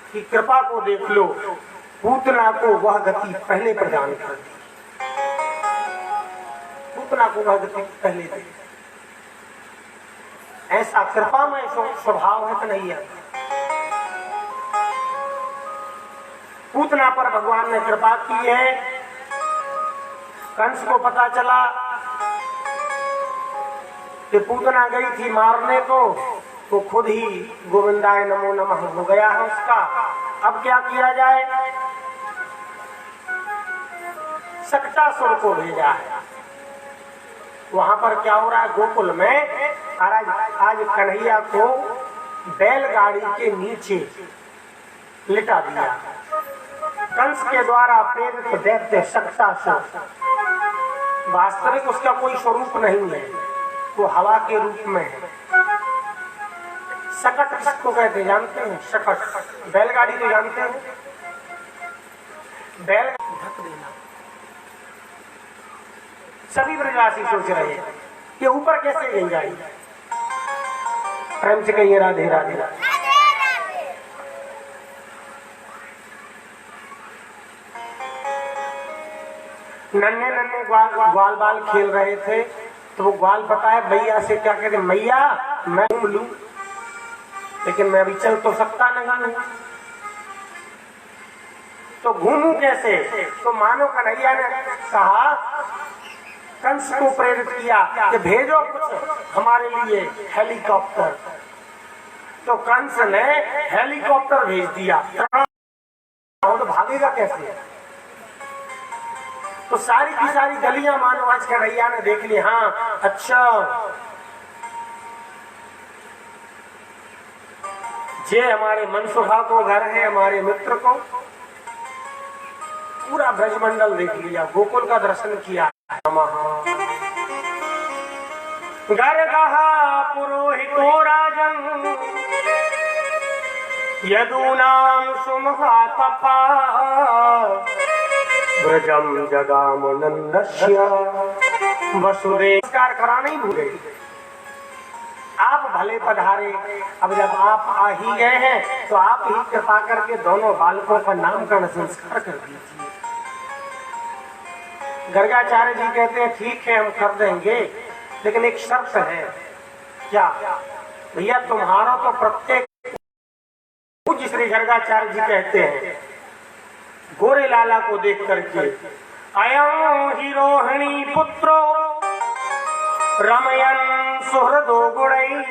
की कृपा को देख लो, पूतना को वह गति पहले प्रदान कर दी। पूतना को वह गति पहले दी। ऐसा कृपामय स्वभाव है कन्हैया। पूतना पर भगवान ने कृपा की है। कंस को पता चला कि पूतना गई थी मारने को, तो खुद ही गोविंदाय नमो नमः हो गया है उसका। अब क्या किया जाए? सक्टासुर को भेजा है। वहां पर क्या हो रहा है? गोकुल में आज कन्हैया को बैलगाड़ी के नीचे लिटा दिया। कंस के द्वारा प्रेरित दैत्य सक्टासुर, वास्तविक उसका कोई स्वरूप नहीं है, वो हवा के रूप में है। शकट किसको कहते जानते हैं? शकट। बैलगाड़ी तो जानते हैं, बैल ढक देना। सभी ब्रजवासी सोच रहे हैं कि ऊपर कैसे गई गाड़ी। प्रेम से कहिए राधे राधे। नन्हे नन्हे ग्वाल बाल खेल रहे थे, तो वो ग्वाल बताए मैया से, क्या कहते, मैया मैं घूम लूं, लेकिन मैं अभी चल तो सकता नहीं हूं, तो घूमूं कैसे? तो मानो कन्हैया ने कहा, कंस को प्रेरित किया कि भेजो कुछ हमारे लिए हेलीकॉप्टर। तो कंस ने हेलीकॉप्टर भेज दिया, तो भागेगा कैसे? तो सारी की सारी गलियां मानो आज कन्हैया ने देख ली। हाँ अच्छा, जे हमारे मनसुखा को घर है, हमारे मित्र को, पूरा ब्रजमंडल देख लिया, गोकुल का दर्शन किया। गर्गहा पुरोहितो राजन यदूनां सुमहातपा ब्रजम जगाम नंदस्य वसुदेव। नमस्कार कराना ही भूले, आप भले पधारे। अब जब आप आ ही गए हैं तो आप ही कृपा करके दोनों बालकों का नामकरण संस्कार कर दीजिए। गर्गाचार्य जी कहते हैं ठीक है हम कर देंगे, लेकिन एक शर्त है। क्या भैया? तुम्हारा तो प्रत्येक, पूज्य श्री गर्गाचार्य जी कहते हैं गोरे लाला को देख करके, अयं ही रोहिणी पुत्रो रमयन सुहृदो गुणैः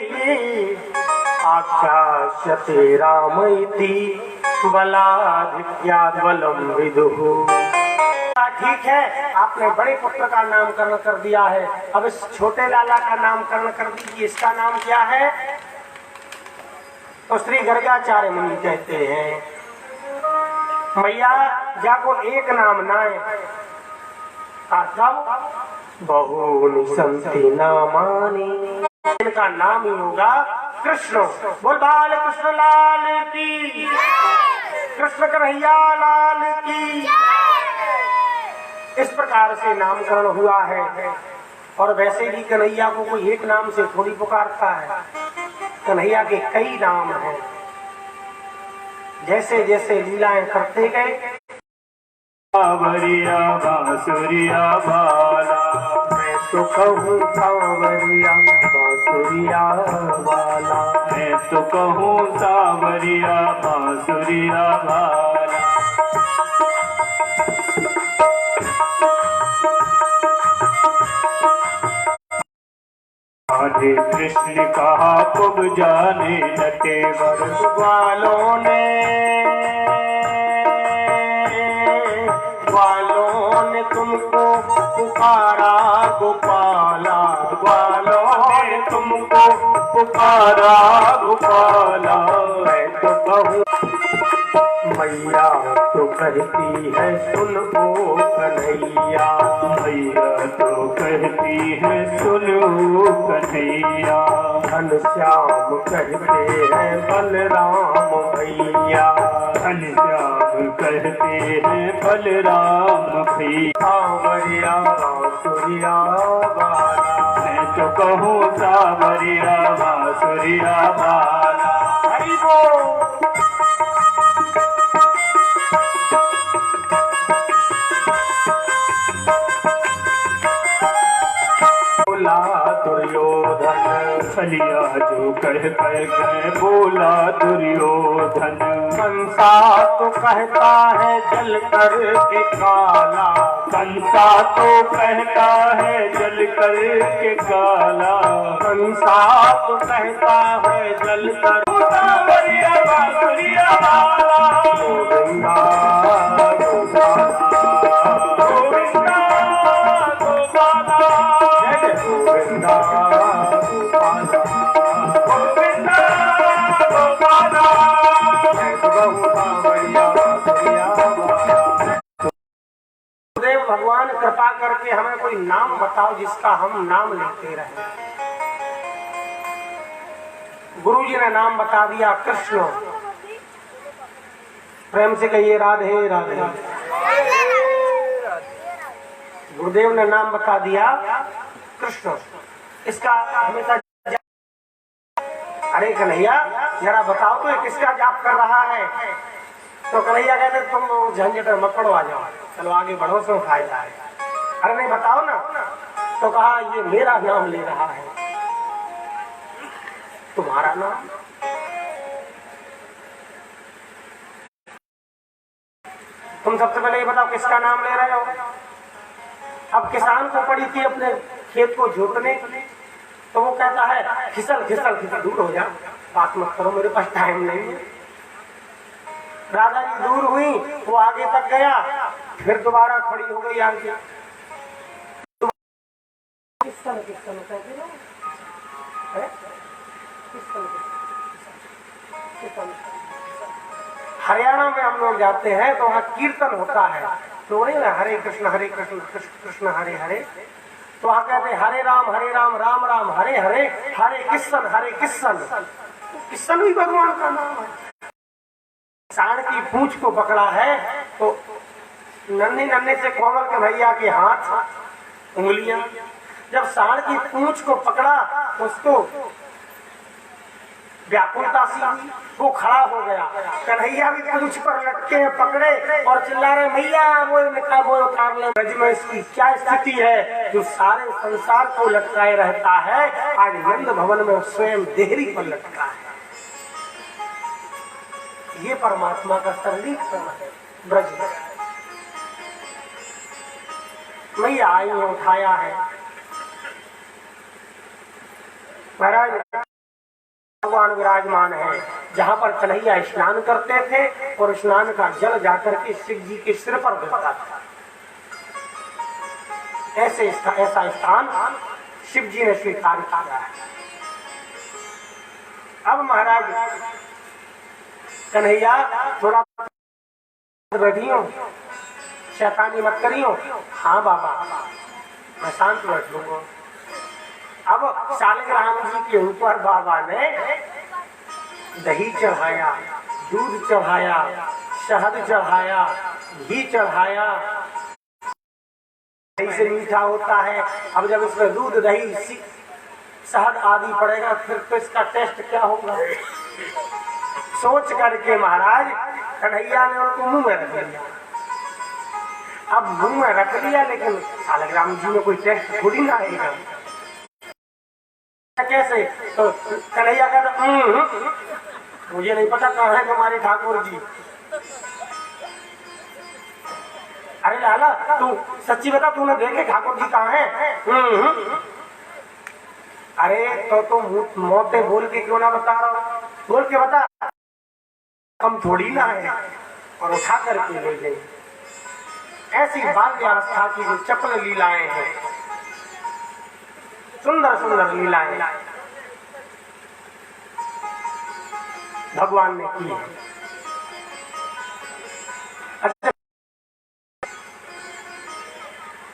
आख्यास्यते रामैति बलाधिक्याद् बलं विदुः। ठीक है, आपने बड़े पुत्र का नामकरण कर दिया है, अब इस छोटे लाला का नामकरण कर दीजिए। इसका नाम क्या है? तो श्री गर्गाचार्य मुनि कहते हैं मैया जाको एक नाम नाए, बहुनि संति नामानि, इनका नाम ही होगा कृष्ण। बोल बाल कृष्ण लाल की, कृष्ण कन्हैया लाल की। इस प्रकार से नामकरण हुआ है। और वैसे भी कन्हैया को कोई एक नाम से थोड़ी पुकारता है, कन्हैया के कई नाम हैं। जैसे जैसे लीलाएं करते गए, सावरिया बांसुरिया वाला, मैं तो कहूँ सावरिया बांसुरिया वाला, मैं तो कहूँ सावरिया बांसुरिया वाला। राधे कृष्ण कहा खूब जाने लगे वर्ष ग्वालों ने तुमको पुकारा गोपाला, ग्वालों ने तुमको पुकारा गोपाला। मैं तो कहूँ मैया तो कहती है सुन ओ कन्हैया, मैया तो कहती है सुनो कन्हैया। घनश्याम कहते हैं बलराम भैया, घनश्याम कहते हैं बलराम भैया। सावरिया बांसुरिया वाला, मैं तो कहूँ सावरिया बांसुरिया वाला। हरि बोल। बोला दुर्योधन, छलिया जो कह गए बोला दुर्योधन। कंसा तो कहता है जल कर के काला, कंसा तो कहता है जल कर के काला। कंसा तो कहता है जल कर सावरिया बांसुरिया वाला। गोविंदा गोविंदा गोपाला, जय गोविंदा गोपाला, गोविंदा गोपाला। देव भगवान कृपा करके हमें कोई नाम बताओ जिसका हम नाम लेते रहे। गुरुजी ने नाम बता दिया कृष्ण। प्रेम से कहिए राधे राधे। गुरुदेव ने नाम बता दिया कृष्ण। इसका हमेशा, अरे कन्हैया जरा बताओ तो ये किसका जाप कर रहा है? तो कन्हैया कहते तुम झंझट मत पड़ो, आ जाओ, चलो आगे बढ़ो, सो फायदा है। अरे नहीं बताओ ना। तो कहा ये मेरा नाम ले रहा है। तुम्हारा नाम? तुम सबसे पहले ये बताओ किसका नाम ले रहे हो? अब किसान को पड़ी थी अपने खेत को जोतने, तो वो कहता है खिसल खिसल खिसल, दूर हो जा, बात मत करो, मेरे पास टाइम नहीं है। राधा जी दूर हुई, वो आगे तक गया, फिर दोबारा खड़ी हो गई आगे। किसन किसन कहते ना, हरियाणा में हम लोग जाते हैं तो वहाँ कीर्तन होता है, तो नहीं ना हरे कृष्ण कृष्ण कृष्ण हरे हरे, तो वहाँ कहते हैं हरे राम राम राम हरे हरे, हरे किशन। किशन भी भगवान का नाम है। सांड की पूंछ को पकड़ा है तो नन्हे नन्हे से कोमल के भैया के हाथ उंगलियां, जब सांड की पूंछ को पकड़ा तो उसको व्याकुलता सी हुई, वो खड़ा हो गया। कन्हैया भी पूंछ पर लटके पकड़े और चिल्ला रहे मैया वो उतार ले। ब्रज में इसकी क्या स्थिति है जो सारे संसार को लटकाए रहता है, आज नंद भवन में स्वयं देहरी पर लटका है। ये परमात्मा का सरलीकरण है ब्रज में। मैया आई है, उठाया है। महाराज भगवान विराजमान है, जहाँ पर कन्हैया स्नान करते थे और स्नान का जल जाकर के शिव जी के सिर पर गिरता था। ऐसा स्थान शिव जी ने स्वीकार किया है। अब महाराज कन्हैया थोड़ा बैठियो, शैतानी मत करियो। हाँ बाबा मैं शांत बैठ लूंगा। अब शालिग्राम जी के ऊपर बाबा ने दही चढ़ाया, दूध चढ़ाया, शहद चढ़ाया, घी चढ़ाया। दही से मीठा होता है, अब जब इसमें दूध दही शहद आदि पड़ेगा फिर तो इसका टेस्ट क्या होगा। सोच करके महाराज कन्हैया ने उनको मुंह में रख लिया। अब मुंह में रख लिया, लेकिन शालिग्राम जी में कोई टेस्ट थोड़ी ना आएगा। कैसे? तो कन्हैया कहता मुझे नहीं पता कहाँ है तुम्हारे ठाकुर जी। अरे लाला तू सच्ची बता, तूने देखे ठाकुर जी कहाँ है? अरे तो तुम मौते बोल के क्यों ना बता रहा हो? बोल के बता, कम थोड़ी ना है। और उठा करके ले गई। ऐसी बाल्यावस्था की जो चपल लीलाएं हैं, सुंदर सुंदर लीलाएं भगवान ने की है। अच्छा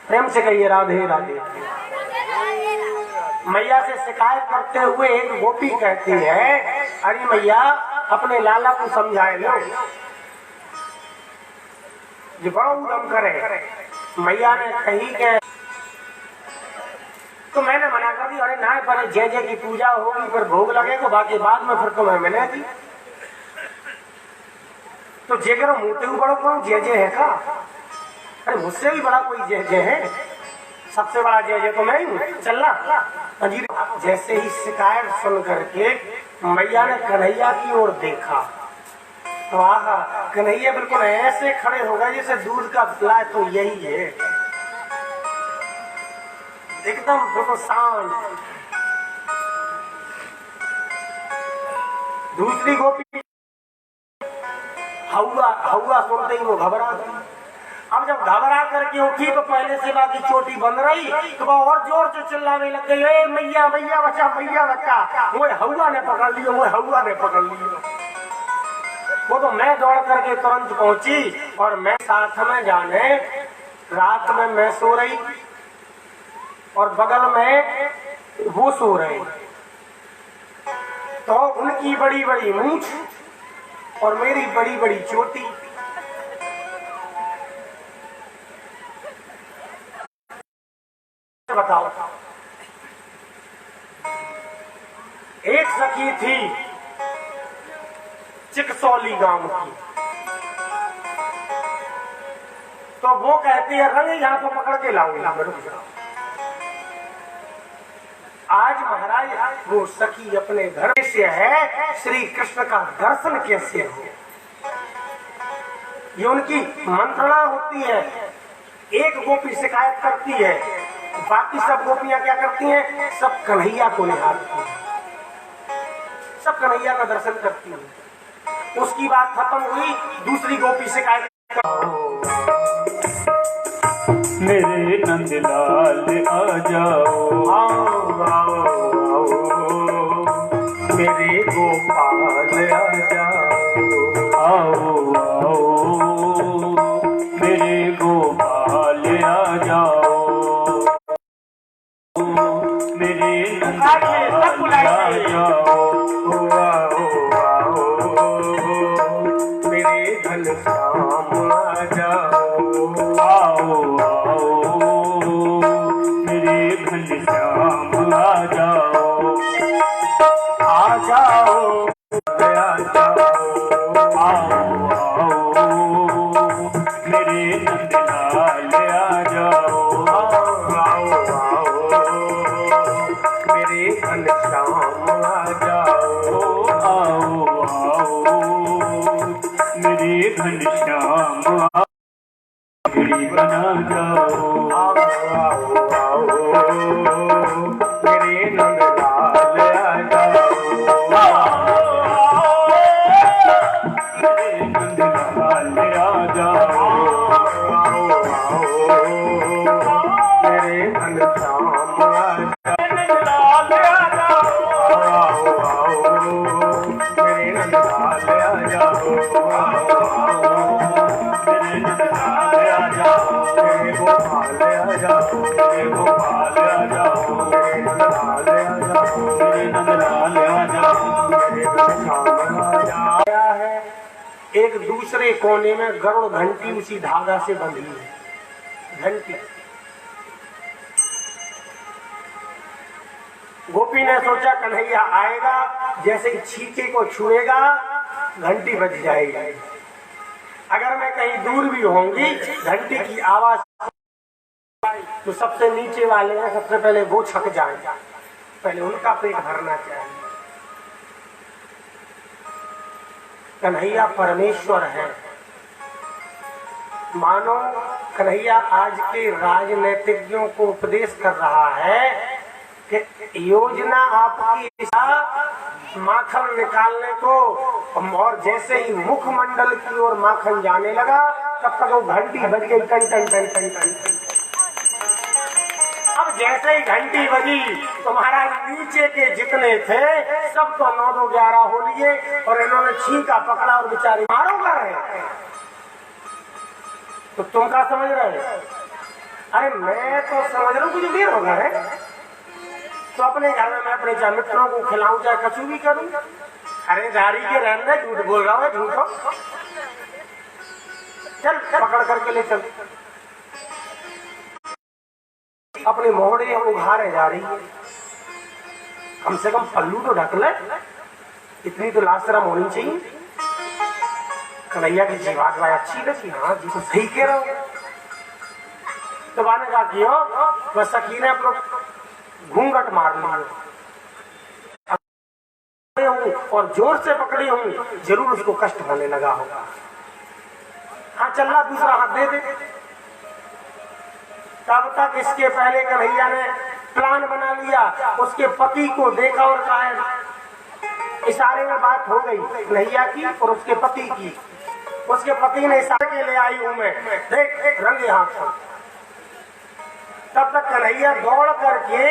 प्रेम से कहिए राधे राधे। मैया से शिकायत करते हुए एक गोपी कहती है, अरे मैया अपने लाला को समझाए लो, जो बड़ा उदम करे। मैया ने कही के तो मैंने मना कर दी, अरे ना पहले जय जय की पूजा होगी फिर भोग लगेगा, बाकी बाद में फिर तुम्हें मिलेगी। तो जय करो मुँहते हुए बड़ो कौन जय जय है का? अरे मुझसे भी बड़ा कोई जय जय है? सबसे बड़ा जय जय तो मैं ही हूँ, चलना। जैसे ही शिकायत सुन करके मैया ने कन्हैया की ओर देखा तो आहा, कन्हैया बिल्कुल ऐसे खड़े हो गए जैसे दूध का गिलास तो यही है, एकदम बिल्कुल शांत। दूसरी गोपी हवा सुनते ही वो घबरा गई। अब जब घबरा करके उठी तो पहले से बाकी चोटी बंद रही, तो वो और जोर से चिल्लाने लग गई, ए मैया मैया बचा, मैया बचा। वो हवा ने पकड़ लिया, वो हवा ने पकड़ लिया। वो तो मैं दौड़ करके तुरंत पहुंची और मैं साथ में जाने, रात में मैं सो रही और बगल में वो सो रहे, तो उनकी बड़ी बड़ी मूंछ और मेरी बड़ी बड़ी चोटी। बताओ, एक सखी थी चिकसौली गांव की, तो वो कहती है रंग यहाँ तो पकड़ के लाऊंगा। आज महाराज वो सखी अपने घर से है, श्री कृष्ण का दर्शन कैसे हो, ये उनकी मंत्रणा होती है। एक गोपी शिकायत करती है, बाकी सब गोपियां क्या करती हैं, सब कन्हैया को निहारती हैं, सब कन्हैया का दर्शन करती हैं। उसकी बात खत्म हुई, दूसरी गोपी शिकायत मेरे नंदलाल आ जाओ, आओ आओ आओ, मेरे गोपाल आ जाओ, आओ आओ मेरे गोपाल आ जाओ, मेरे नंदलाल आ जाओ, आओ आओ, मेरे घनश्याम आ जाओ, आओ आओ मेरे घनश्याम आ जाओ, आ जाओ आ जाओ, आओ आओ मेरे नंदलाल आ जाओ, आओ आओ, मेरे घनश्याम आ जाओ, आओ आओ मेरे घनश्याम बिगड़ी बना जाओ, आओ आओ आओ, मेरे नंदलाल आ जाओ, मेरे नंदलाल आ जाओ, आओ आओ, मेरे घनश्याम आ नंदलाल आ जाओ, आओ आओ, मेरे नंदलाल आ जाओ, मेरे नंदलाल आ जाओ, मेरे गोपाल आ जाओ, मेरे गोपाल आ जाओ, मेरे नंदलाल आ जाओ, मेरे नंदलाल आ जाओ, मेरे घनश्याम आ जाओ। क्या है, एक दूसरे कोने में गरुड़ घंटी उसी धागा से बंधी है, घंटी। गोपी ने सोचा कन्हैया आएगा, जैसे ही छीके को छुएगा घंटी बज जाएगी। अगर मैं कहीं दूर भी होंगी, घंटी की आवाज तो सबसे नीचे वाले हैं, सबसे पहले वो छक जाएंगे, पहले उनका पेट भरना चाहिए। कन्हैया परमेश्वर है। मानो कन्हैया आज के राजनीतिज्ञों को उपदेश कर रहा है कि योजना आपकी माखन निकालने को, और जैसे ही मुखमंडल की ओर माखन जाने लगा तब तक वो घंटी बज गई, टन टन टन टन टन। अब जैसे ही घंटी बजी तो महाराज नीचे के जितने थे सब तो 9-2-11 हो लिए, और इन्होंने छींका पकड़ा और बेचारे मारो कर रहे। तो तुम क्या समझ रहे? अरे मैं तो समझ रहा हूँ कुछ देर हो गया है, तो अपने घर में मैं अपने मित्रों को खिलाऊं, चाहे कछु भी करूं। अरे दारी के रहने, झूठ बोल रहा है, झूठो। चल पकड़ करके ले चल। अपने मोहड़े उघारे जा रही है, कम से कम पल्लू तो ढक ले, इतनी तो लाज शर्म होनी चाहिए। कन्हैया की जीवात भाई अच्छी लगी, हाँ जी तो सही कह रहा हूँ। तो बाने का कियो, वह सखी ने अपना घूंघट मार लिया और जोर से पकड़ी हूँ, जरूर उसको कष्ट होने लगा होगा। हाँ चल, दूसरा हाथ दे दे। तब तक इसके पहले कन्हैया ने प्लान बना लिया, उसके पति को देखा और कहा, इशारे में बात हो गई कन्हैया की और उसके पति की। उसके पति ने इशारे के ले आई हूं मैं, देख रंगे हाथ। तब तक कन्हैया दौड़ करके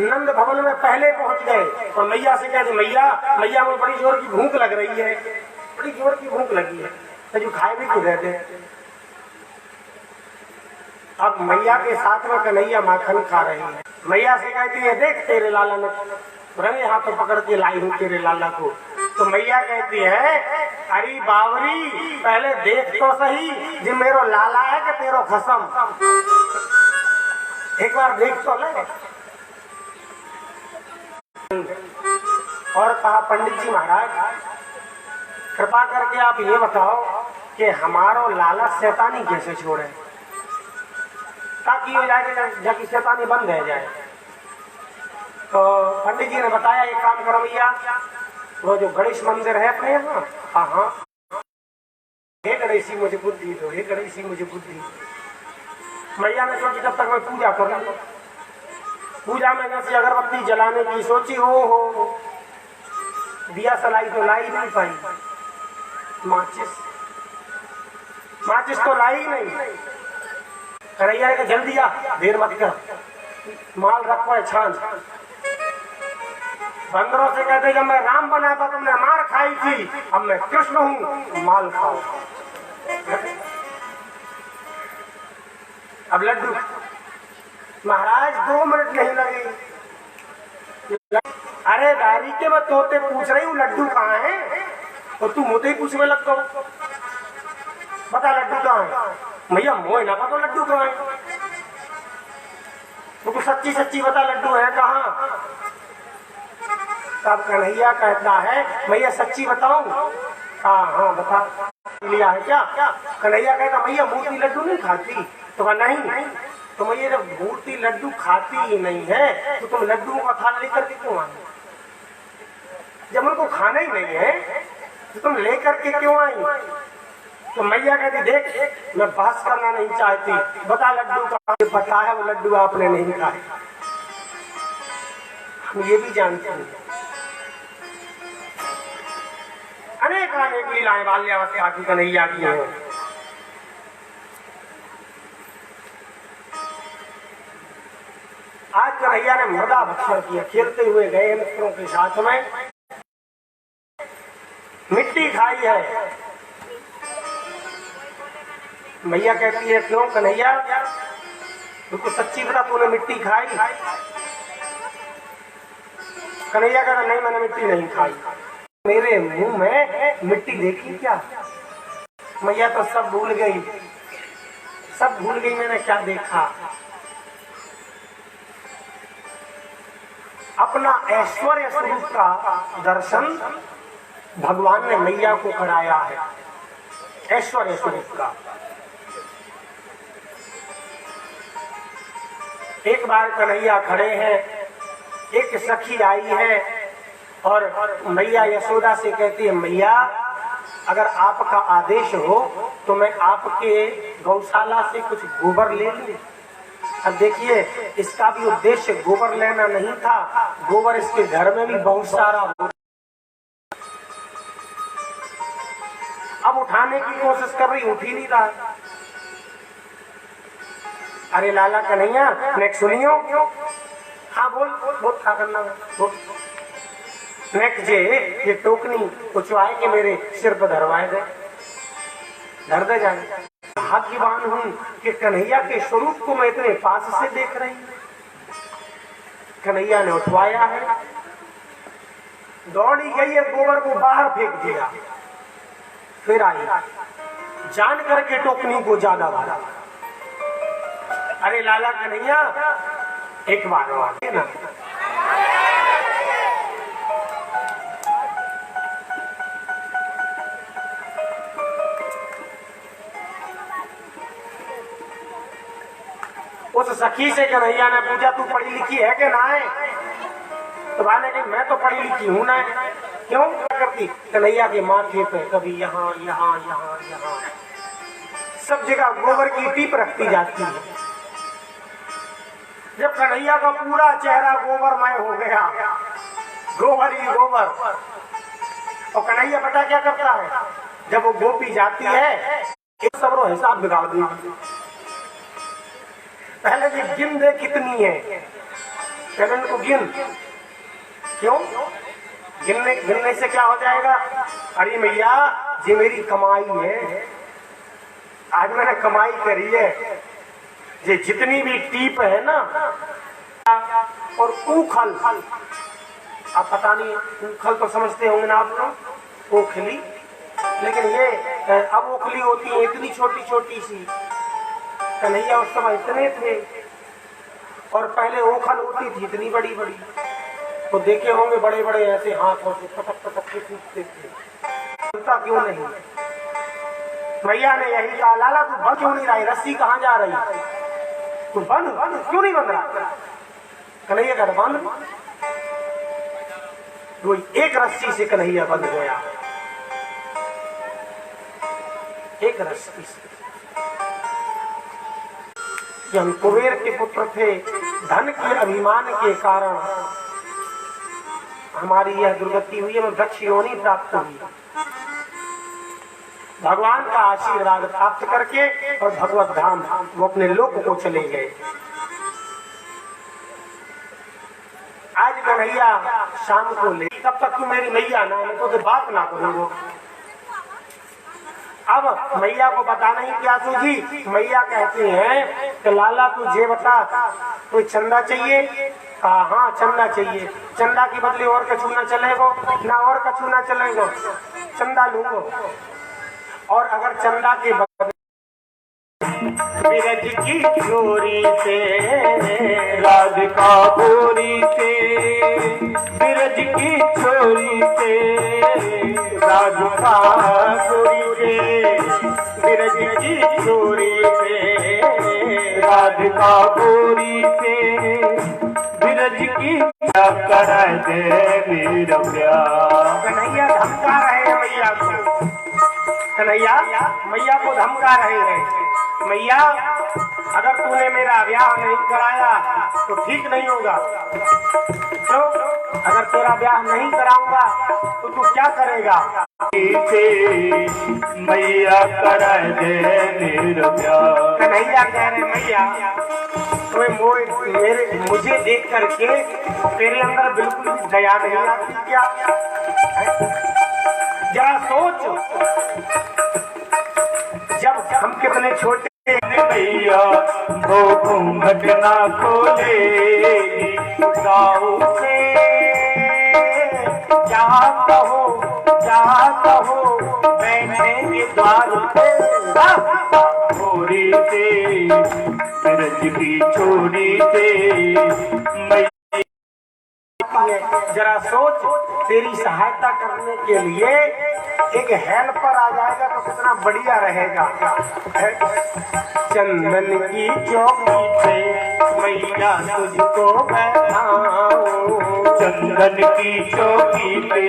नंद भवन में पहले पहुंच गए और मैया से कहते, मैया मैया मुझे बड़ी जोर की भूख लग रही है, बड़ी जोर की भूख लगी है, तो जो खाए भी क्यों रहते। अब मैया के साथ में कन्हैया माखन खा रही है। मैया से कहती है, देख तेरे लाला ने रंगे हाथ पकड़ के लाई हूँ तेरे लाला को। तो मैया कहती है, अरे बावरी पहले देख तो सही, जो मेरो लाला है कि तेरो खसम, एक बार देख तो ले। और कहा, पंडित जी महाराज कृपा करके आप ये बताओ कि हमारो लाला शैतानी कैसे छोड़े। ताकि हो जाए जाकि शैतानी बंद रह जाए। तो पंडित जी ने बताया एक काम करो भैया, वो जो गणेश मंदिर है अपने यहाँ, हाँ हाँ, हे गणेशी मुझे बुद्धि दो, हे गणेशी मुझे बुद्धि। मैया ने सोची जब तक मैं पूजा कर लूं, पूजा में जैसे अगरबत्ती जलाने की सोची, हो दिया सलाई तो लाई नहीं पाई, माचिस तो लाई नहीं। कन्हैया का जल्दी आ, देर मत कर, माल रखो है छान। बंदरों से कहते जब मैं राम बना था तुमने मार खाई थी, अब मैं कृष्ण हूं, माल खाओ। अब लड्डू, महाराज 2 मिनट नहीं लगे। अरे दारी के मैं तोते पूछ रही हूँ लड्डू कहाँ है, और तू मुझे ही पूछने लग गो, बता लड्डू कहाँ है। भैया मोह ना पता लड्डू कहाँ है, तो सच्ची सच्ची बता लड्डू है कहाँ। तब कन्हैया कहता है भैया सच्ची बताऊं, हाँ बता लिया है क्या। कन्हैया कहता भैया मूर्ति लड्डू नहीं खाती, तो कहा नहीं। तो भैया जब मूर्ति लड्डू खाती ही नहीं है तो तुम लड्डू का थाल लेकर के क्यों आई, जब उनको खाना ही नहीं है तो तुम लेकर के क्यों आई। तो मैया कहती देख मैं बहस करना नहीं चाहती, बता लड्डू का। पता है वो लड्डू आपने नहीं खाए, हम ये भी जानते हैं। अनेक लीलाएं बाल्यावस्था की कन्हैया की हैं। आज कन्हैया ने मृदा भक्षण किया, खेलते हुए गए मित्रों के साथ में, मिट्टी खाई है। मैया कहती है क्यों कन्हैया, तुमको सच्ची बता तूने मिट्टी खाई। कन्हैया कहता नहीं मैंने मिट्टी नहीं खाई, मेरे मुंह में मिट्टी देखी क्या। मैया तो सब भूल गई, मैंने क्या देखा। अपना ऐश्वर्य स्वरूप का दर्शन भगवान ने मैया को कराया है, ऐश्वर्य स्वरूप का। एक बार कन्हैया खड़े हैं, एक सखी आई है और मैया यशोदा से कहती है मैया अगर आपका आदेश हो तो मैं आपके गौशाला से कुछ गोबर ले लूं। अब देखिए इसका भी उद्देश्य गोबर लेना नहीं था, गोबर इसके घर में भी बहुत सारा। अब उठाने की कोशिश कर रही, उठ ही नहीं रहा। अरे लाला कन्हैया नेक सुनियो, हाँ बोल क्या करना बोल। नेक जे ये टोकनी उचवाए के मेरे सिर पर धरवाए दे, धर दे जाए। भाग्यवान हूं कि कन्हैया के स्वरूप को मैं इतने पास से देख रही हूं। कन्हैया ने उठवाया है, दौड़ी गई है, गोबर को बाहर फेंक दिया, फिर आई जान करके टोकनी को ज्यादा भरा। अरे लाला कन्हैया एक बार आगे ना, उस सखी से कन्हैया ने पूछा तू पढ़ी लिखी है कि ना है। तो भाने की मैं तो पढ़ी लिखी हूं ना। क्यों करती, कन्हैया के माथे पे कभी यहाँ यहाँ यहाँ यहाँ सब जगह गोबर की टीप रखती जाती है। जब कन्हैया का पूरा चेहरा गोबरमय हो गया, गोबर ही गोबर, और कन्हैया पता क्या करता है, जब वो गोपी जाती है एक सबरो हिसाब बिगाड़ दी। पहले जी गिन दे कितनी है, पहले इनको गिन। क्यों गिनने से क्या हो जाएगा। अरे मैया जी मेरी कमाई है, आज मैंने कमाई करी है, ये जितनी भी टीप है ना और ऊखल, आप पता नहीं ऊखल तो समझते होंगे ना आप लोग, ओखली, लेकिन ये अब ओखली होती है इतनी छोटी छोटी सी। कन्हैया उस समय इतने थे, और पहले ओखल होती थी इतनी बड़ी बड़ी, तो देखे होंगे बड़े बड़े ऐसे हाथों से पटक पटक के टूटते थे। बोलता क्यों नहीं। मैया ने यही कहा लाला तू बल क्यों नहीं रही, रस्सी कहाँ जा रही। तू बंद क्यों नहीं बंद रहा? कन्हैया का बंद। वो एक रस्सी से कन्हैया बंद गया, एक रस्सी से। कि हम कुबेर के पुत्र थे, धन के अभिमान के कारण हमारी यह दुर्गति हुई, हमें वृक्ष योनि प्राप्त हुई। भगवान का आशीर्वाद प्राप्त करके और भगवत धाम वो अपने लोक को चले गए। आज कन्हैया शाम को ले, तब तक तू मेरी मैया ना, मैं तो बात ना करूंगा। अब मैया को पता नहीं क्या सूझी, मैया कहती हैं कि लाला तुझे बता कोई चंदा चाहिए? कहा हाँ चंदा चाहिए। चंदा की बदले और कछु न चलेगो ना, और कछु न चलेगो, चंदा लूंगो। और अगर चंदा के बदले बिरज की चोरी से, राधिका गोरी से, बिरज की छोरी से, राधिका गोरी से, बिरज की छोरी से, राधिका गोरी से, बिरज की कर दे वीर प्यार। कन्हैया धमका रहे हैं मैया को, कन्हैया मैया को धमका रहे हैं, मैया अगर तूने मेरा ब्याह नहीं कराया तो ठीक नहीं होगा। तो अगर तेरा ब्याह नहीं कराऊंगा तो तू क्या करेगा? मैया कर दे वीर प्यार। कन्हैया कह रहे मैया तुम्हें मुझे देख करके तेरे अंदर बिल्कुल भी दया नहीं आती क्या? जरा सोच, जब हम कितने छोटे भैया वो घूंघट ना खोलेगी गाँव से, क्या कहो बैठेंगे द्वार पे छोरी से, बिरज की छोरी से। जरा सोच, तेरी सहायता करने के लिए एक हेल्पर आ जाएगा तो कितना बढ़िया रहेगा। चंदन की चौकी पे मैया तुझको बैठाऊं, चंदन की चौकी पे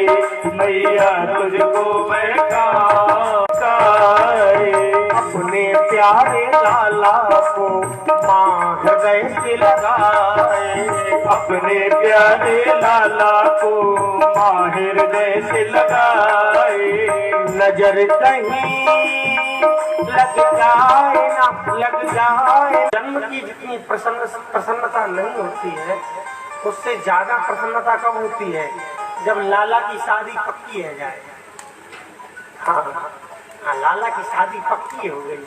मैया तुझको बैठाऊं। अपने प्यारे लाला को माँ हृदय से लगाए, अपने प्यारे लाला को माँ हृदय से लगाए। नजर कहीं लग जाए ना लग जाए। जन्म की जितनी प्रसन्नता नहीं होती है, उससे ज्यादा प्रसन्नता कब होती है? जब लाला की शादी पक्की है जाए। हाँ, लाला की शादी पक्की हो गई।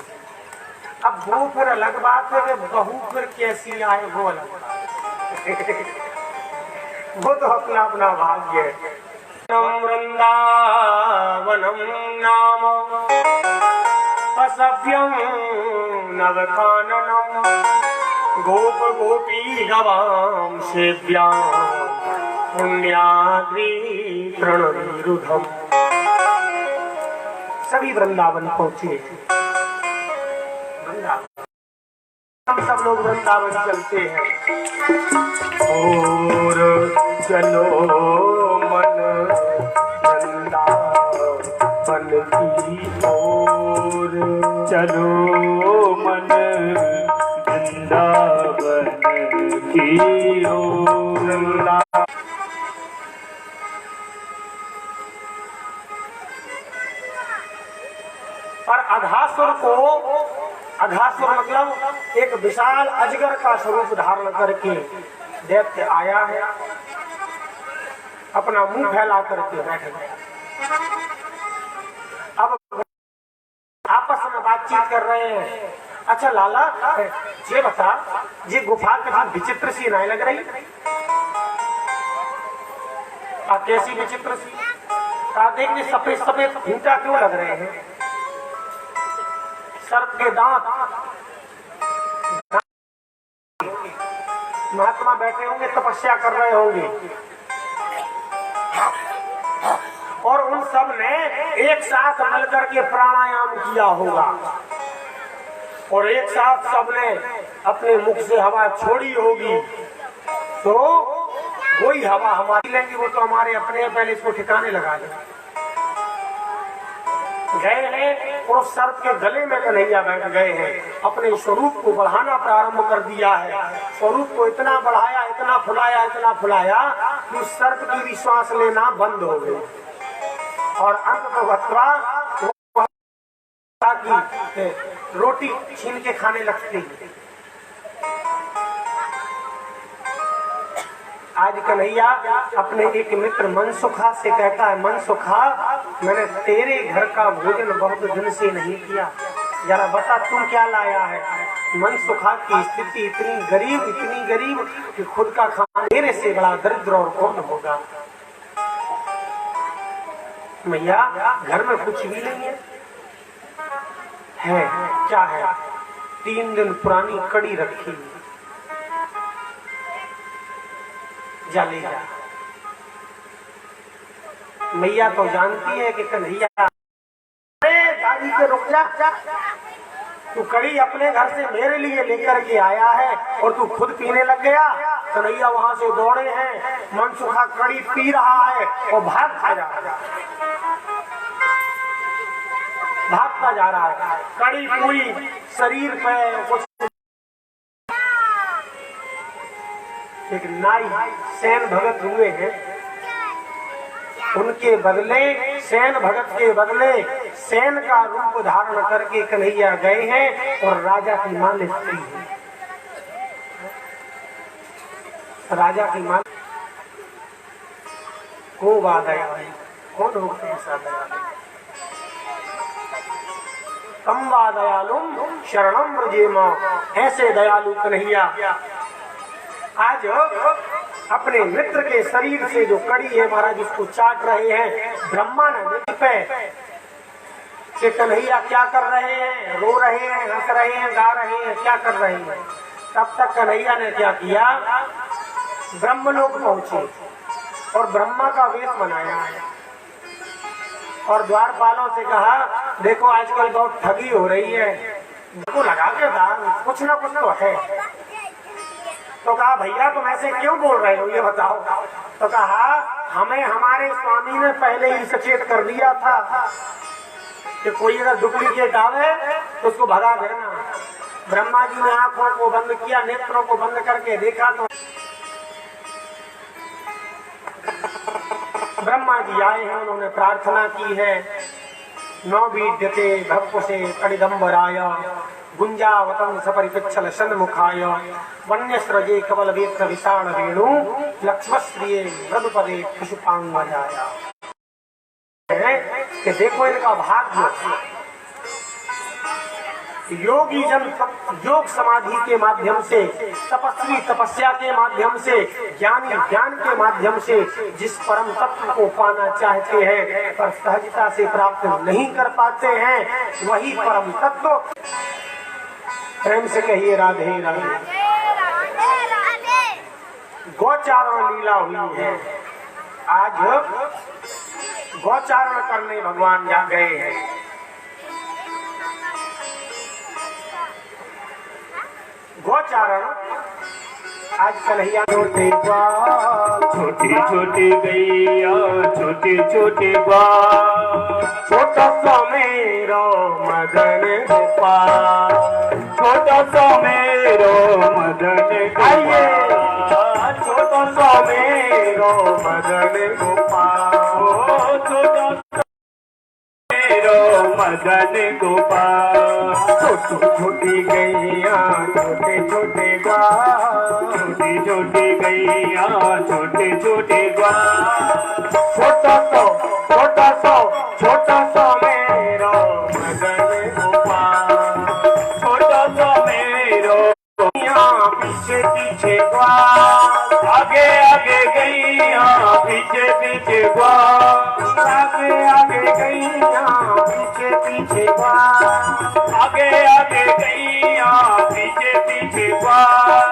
अब वो फिर अलग बात है कि बहू फिर कैसी आए वो अलग बात वो तो अपना अपना भाग्य है। वृंदावनम नाम असभ्यम नवकाननम, गोप गोपी गवाम सेव्याम पुण्याद्री तृणविरुधम। सभी वृंदावन पहुंचे। हम सब लोग वृंदावन चलते हैं। और चलो मन वृंदावन की ओर, चलो मन वृंदावन की ओर। पर अघासुर मतलब एक विशाल अजगर का स्वरूप धारण करके दैत्य आया है, अपना मुंह फैला करके बैठ गया। अब आपस में बातचीत कर रहे हैं। अच्छा लाला ये बता, ये गुफा कितनी विचित्र सी नहीं लग रही? कैसी विचित्र सी? देखिए सफेद सफेद खूंटा क्यों लग रहे हैं? सर्प के दांत। महात्मा बैठे होंगे, तपस्या कर रहे होंगे, और उन सब ने एक साथ मिलकर के प्राणायाम किया होगा, और एक साथ सबने अपने मुख से हवा छोड़ी होगी तो वही हवा हमारी लेंगी, वो तो हमारे अपने, पहले इसको ठिकाने लगा लें। गए हैं और सर्प के गले में कन्हैया बैठ गए हैं, अपने स्वरूप को बढ़ाना प्रारंभ कर दिया है। स्वरूप को इतना बढ़ाया, इतना फुलाया कि उस सर्प की भी श्वास लेना बंद हो गई और अंत तो बतवा की रोटी छीन के खाने लगती है। आज कन्हैया अपने एक मित्र मनसुखा से कहता है, मनसुखा मैंने तेरे घर का भोजन बहुत दिन से नहीं किया, जरा बता तुम क्या लाया है। मनसुखा की स्थिति इतनी गरीब कि खुद का खाना मेरे से बड़ा दरिद्र और कौन होगा। मैया घर में कुछ भी नहीं है क्या है, 3 दिन पुरानी कड़ी रखी, जा ले जा। मैया तो जानती है कि कन्हैया, अरे दादी के रुक जा, तू कड़ी अपने घर से मेरे लिए लेकर के आया है और तू खुद पीने लग गया। कन्हैया वहां से दौड़े हैं, मनसुखा कड़ी पी रहा है और भागता जा रहा है। कड़ी पूरी शरीर पे कुछ। एक नाई सेन भगत हुए हैं, उनके बदले सेन भगत के बदले सेन का रूप धारण करके कन्हैया गए हैं और राजा की मां स्त्री है। राजा की मां को वादया कौन होगा ऐसा दयालु, तम वा दयालुम शरणम व्रजेमा, ऐसे दयालु कन्हैया आज अपने मित्र के शरीर से जो कड़ी है महाराज उसको चाट रहे हैं। ब्रह्मानंद पे कि कन्हैया क्या कर रहे हैं, रो रहे हैं, हंस रहे हैं, गा रहे हैं, क्या कर रहे हैं। तब तक कन्हैया ने क्या किया, ब्रह्मलोक पहुंचे और ब्रह्मा का वेश बनाया है और द्वारपालों से कहा देखो आजकल बहुत ठगी हो रही है, देखो लगा के दान कुछ ना कुछ तो है। तो कहा भैया तुम ऐसे क्यों बोल रहे हो ये बताओ। तो कहा हमें हमारे स्वामी ने पहले ही सचेत कर दिया था कि कोई अगर डुप्लीकेट आवे तो उसको भगा देना। ब्रह्मा जी ने आंखों को बंद किया, नेत्रों को बंद करके देखा तो ब्रह्मा जी आए हैं, उन्होंने प्रार्थना की है, नौ बीड्यते भवकुशे कणिदम्बराय गुंजावतम सपरिपिच्छल सन्मुखाय वन्यस्रजे कवल वेत्र विशाल रेणु लक्ष्मश्रिये मृदुपदे पुष्पांगजाया। कि देखो इनका भाग्य, योगी जन योग समाधि के माध्यम से, तपस्वी तपस्या के माध्यम से, ज्ञानी ज्ञान के माध्यम से जिस परम तत्व को पाना चाहते हैं पर सहजता से प्राप्त नहीं कर पाते हैं, वही परम तत्व। प्रेम से कहिए राधे राधे। गौचारण लीला हुई है, आज गौचारण करने भगवान जा गए हैं। गौचारण आज कन्हैया छोटे छोटी छोटी गैया छोटे छोटे ग्वाल, छोटा सा मेरो मदन गोपाल, छोटा सा मेरो मदन गोपाल, छोटा सा मेरो मदन गोपाल, छोटा सा मेरो मदन गोपाल। छोटी छोटी गैया छोटे छोटे ग्वाल, छोटी छोटी गैया छोटे छोटे ग्वाल, छोटा सा मेरो मदन गोपाल, छोटा सा मेरो पीछे पीछे ग्वाल, आगे आगे गैया पीछे पीछे ग्वाल, आगे आगे गैया पीछे पीछे ग्वाल, आगे आगे गैया पीछे पीछे ग्वाल,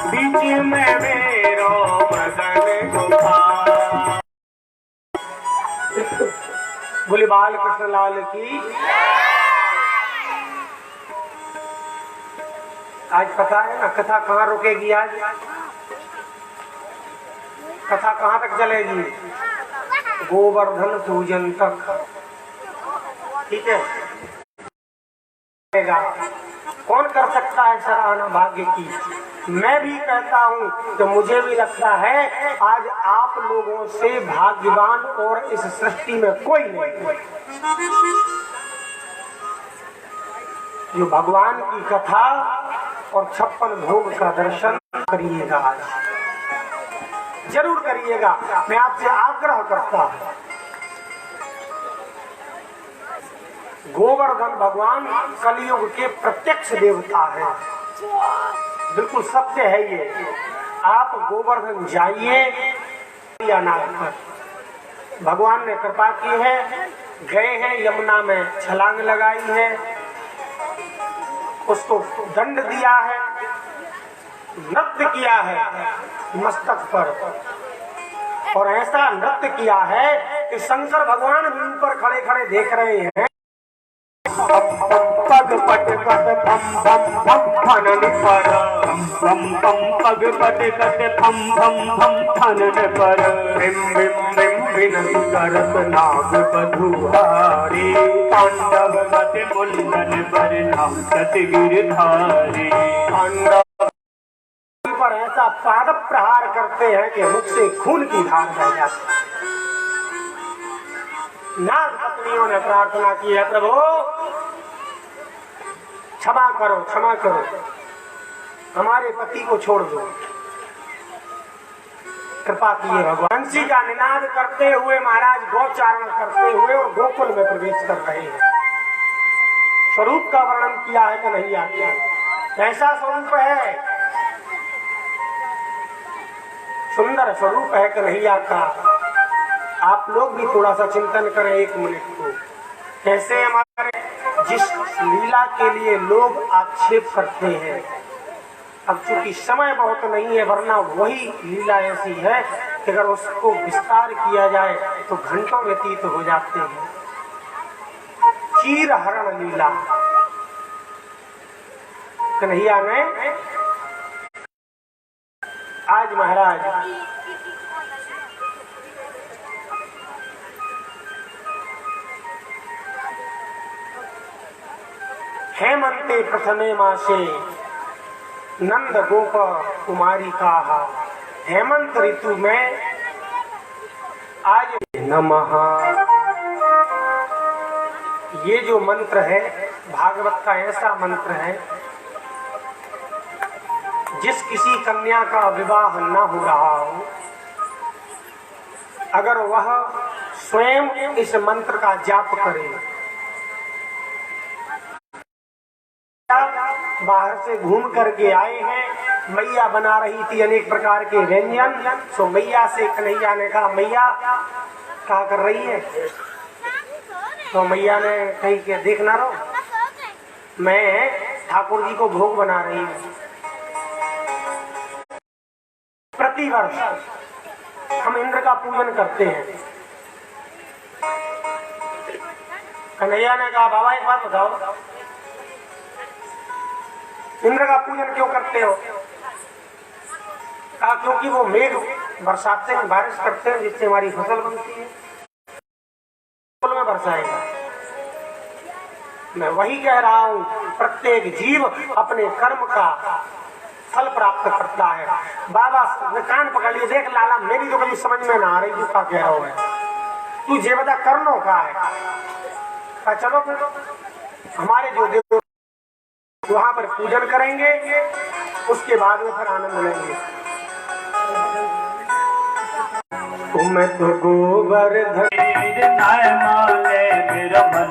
बीच में मेरो मदन गोपाल। बोले बाल कृष्ण लाल की। आज पता है ना कथा कहाँ रुकेगी? आज कथा कहाँ तक चलेगी? गोवर्धन पूजन तक। ठीक है, कौन कर सकता है सराहना भाग्य की? मैं भी कहता हूँ तो मुझे भी लगता है आज आप लोगों से भाग्यवान और इस सृष्टि में कोई नहीं जो भगवान की कथा और 56 भोग का दर्शन करिएगा। आज जरूर करिएगा, मैं आपसे आग्रह करता हूँ। गोवर्धन भगवान कलयुग के प्रत्यक्ष देवता है, बिल्कुल सत्य है ये। आप गोवर्धन जाइए या ना पर, भगवान ने कृपा की है, गए हैं यमुना में छलांग लगाई है, उसको दंड दिया है, नृत्य किया है मस्तक पर, और ऐसा नृत्य किया है कि शंकर भगवान भी ऊपर खड़े खड़े देख रहे हैं। पग पट कट थम थम थम थनन पर, पम पम पग पट कट थम थम थम थनन पर, बिम बिम बिम विनती करत नाग बधुहारी, तांडव गति मुंडन पर नाचत गिरधारी, तांडव पर ऐसा पादप प्रहार करते हैं कि मुख से खून की धार बह जाती। नाग पत्नियों ने प्रार्थना की है, प्रभु क्षमा करो, क्षमा करो, हमारे पति को छोड़ दो, कृपा कीजिए भगवान। जी का निनाद करते हुए महाराज गौचारण करते हुए और गोकुल में प्रवेश कर रहे हैं। स्वरूप का वर्णन किया है कि नहीं आज्ञा? कैसा स्वरूप है? सुंदर स्वरूप है कि नहीं आता? आप लोग भी थोड़ा सा चिंतन करें एक मिनट को। कैसे हमारे जिस लीला के लिए लोग आक्षेप करते हैं, अब चूंकि समय बहुत नहीं है, वरना वही लीला ऐसी है कि अगर उसको विस्तार किया जाए तो घंटों व्यतीत हो जाते हैं। चीर हरण लीला कन्हैया ने आज महाराज हेमंते प्रथमे मासे नंद गोप कुमारी का, हेमंत ऋतु में आज नमः, ये जो मंत्र है भागवत का ऐसा मंत्र है, जिस किसी कन्या का विवाह न हो रहा हो, अगर वह स्वयं इस मंत्र का जाप करे, बाहर से घूम करके आए हैं, मैया बना रही थी अनेक प्रकार के व्यंजन, तो मैया से कन्हैया ने कहा, मैया क्या कर रही है? तो मैया ने कही कि देखना रहो, मैं ठाकुर जी को भोग बना रही हूँ। प्रतिवर्ष हम इंद्र का पूजन करते हैं। कन्हैया ने कहा, बाबा एक बात बताओ, इंद्र का पूजन क्यों करते हो? कहा क्योंकि वो मेघ बरसाते हैं, बारिश करते हैं, जिससे हमारी फसल बनती है, फूल में बरसाएगा। मैं वही कह रहा हूँ, प्रत्येक जीव अपने कर्म का फल प्राप्त करता है। बाबा ने कान पकड़ लिए, देख लाला मेरी तो कभी समझ में ना आ रही, तू क्या कह रहा है, तू जे बता करनो का है। कहा चलो फिर हमारे जो देव वहां पर पूजन करेंगे, उसके बाद में फिर आनंद लेंगे। तुम तो गोवर्धन मेरा मन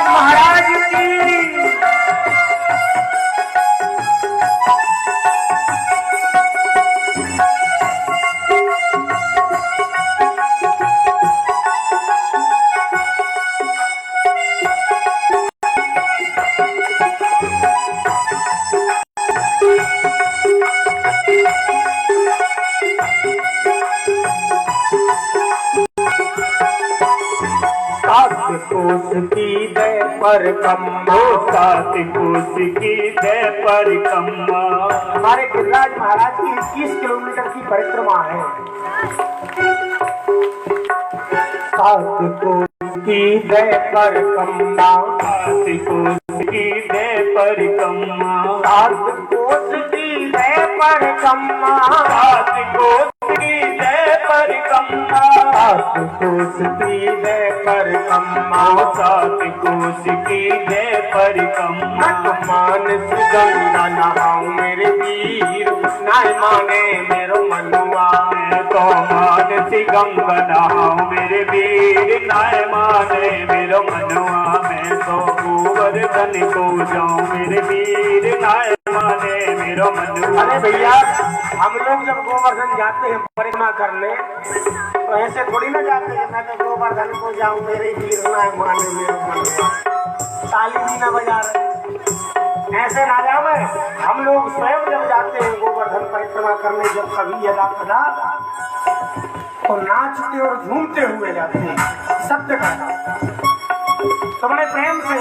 महाराज की कोस की दे परिक्रमा, 7 कोस की दे परिक्रमा। हमारे गिरिराज महाराज की 21 किलोमीटर की परिक्रमा है। 7 कोस की दे परिक्रमा, 7 कोस की दे परिक्रमा, 7 कोस की दे परिक्रमा, 7 कोस की दे परिक्रमा, 7 कोस की दे परिक्रमा, 7 कोस की दे परिक्रमा। मानस गंगा नहाऊं मेरे वीर, नाय माने मेरो मनुआ। मैं तो मानसी गंगा नहाऊं मेरे वीर, नाय माने मेरो मनुआ। मैं तो गोवर्धन को जाऊं मेरे वीर, नाय माने मेरो मनुआ। अरे भैया, हम लोग जब गोवर्धन जाते हैं परिक्रमा करने तो ऐसे थोड़ी ना जाते हैं मैं तो गोवर्धन को जाऊं मेरे वीर, नाय माने मेरो मनुआ। ताली भी ना बजा रहे, ऐसे ना जावे। हम लोग स्वयं जब जाते हैं गोवर्धन परिक्रमा करने, जब कभी यदा कदा तो नाचते और झूमते हुए जाते हैं। सत्य का तो बड़े प्रेम से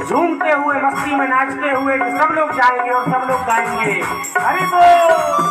झूमते हुए, मस्ती में नाचते हुए कि सब लोग जाएंगे और सब लोग गाएंगे हरि बोल।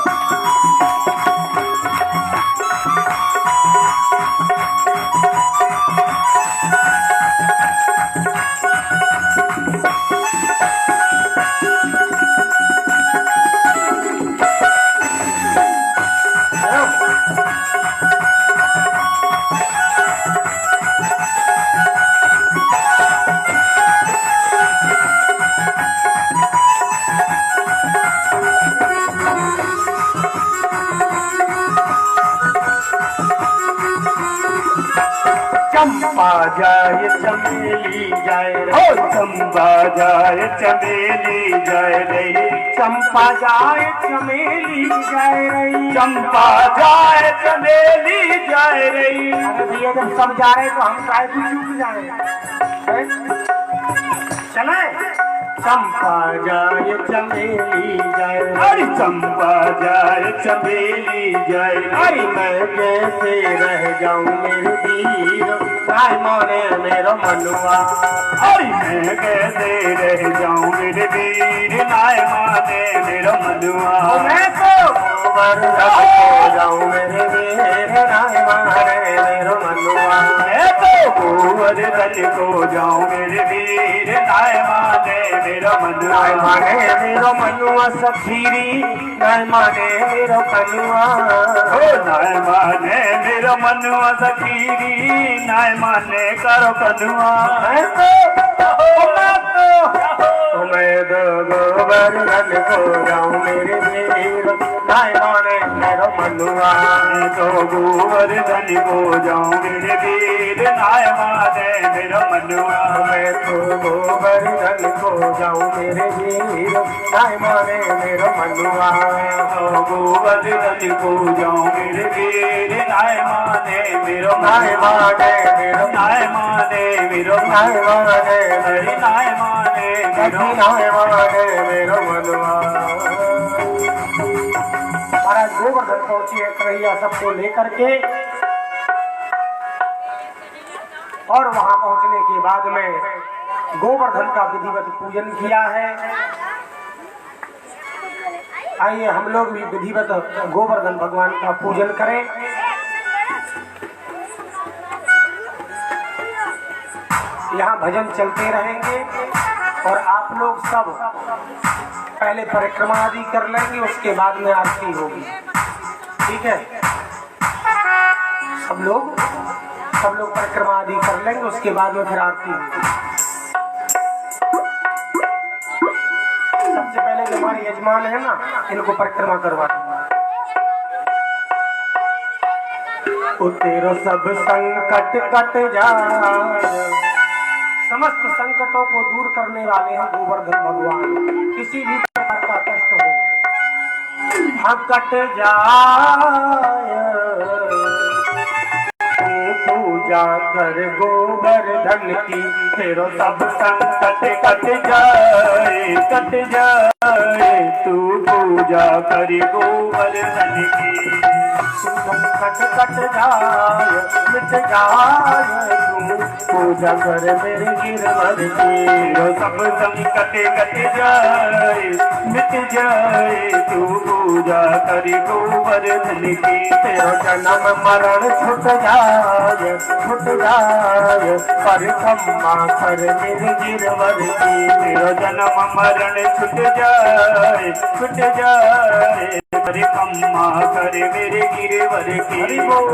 चंपा जाए चमेली जाए रे, चंपा जाए चमेली जाए रे, चंपा जाए चमेली जाए रही, चंपा जाए चमेली जाए रे। अरे भैया जब सब जा रहे तो हम काहे को चूक जाए। चले चंपा जाए चमेली जाए, अरे चंपा जाए चमेली जाए, अरे मैं कैसे रह जाऊं मेरे वीर, नाय माने मेरो मनुआ। अरे मैं कैसे रह जाऊं मेरे वीर, नाय माने मेरो मनुआ। मैं तो गोवर्धन को जाऊं मेरे वीर, नाय माने मेरो मनुआ। मैं तो गोवर्धन को जाऊं मेरे वीर, नाय माने मेरो मनुआ। नाय माने मेरो मनुआ सखीरी, नाय माने मेरो मनुआ। नाय माने मेरो मनुआ सखीरी, नाय माने करो कनुआ। मैं तो गोवर्धन को जाऊं मेरे वीर, नाय माने मेरो मनुआ। मैं तो गोवर्धन को जाऊं मेरे वीर, नाय माने मेरो मनुआ। मैं तो गोवर्धन को जाऊं मेरे वीर, नाय माने मेरो मनुआ। गोवर्धन को जाऊं मेरे वीर, नाय माने मेरो नाय माने मेरो, नाय माने मेरो, नाय माने मेरी नाय माने मेरो, नाय माने मेरो मनुआ। महाराज गोवर्धन पहुंची है कन्हैया सबको लेकर के, और वहां पहुंचने के बाद में गोवर्धन का विधिवत पूजन किया है। आइए हम लोग भी विधिवत गोवर्धन भगवान का पूजन करें। यहाँ भजन चलते रहेंगे और आप लोग सब पहले परिक्रमा आदि कर लेंगे, उसके बाद में आरती होगी। ठीक है, सब लोग परिक्रमा आदि कर लेंगे, उसके बाद में फिर आरती होगी। सबसे पहले जो हमारे यजमान है ना, इनको परिक्रमा करवा दूंगा। तेरो सब संकट कट जाए, समस्त संकटों को दूर करने वाले हैं गोवर्धन भगवान। किसी भी प्रकार का कष्ट हो कट जाए, पूजा कर गोवर्धन की, तेरो सब संकट कट जाए, कट जाए, जाए तू पूजा कर गोवर्धन की। संकट कट जाए मिट जाए तू पूजा कर मेरे गिरवर की। तेरो सब संकट कट जाए मिट जाए तू पूजा कर गोवर्धन की। तेरो जन्म मरण छुट जाए पर क्षमा कर मेरे गिरवर की। तेरो जन्म मरण छुट जाए पर क्षमा कर मेरे गिरवर की। हरि बोल।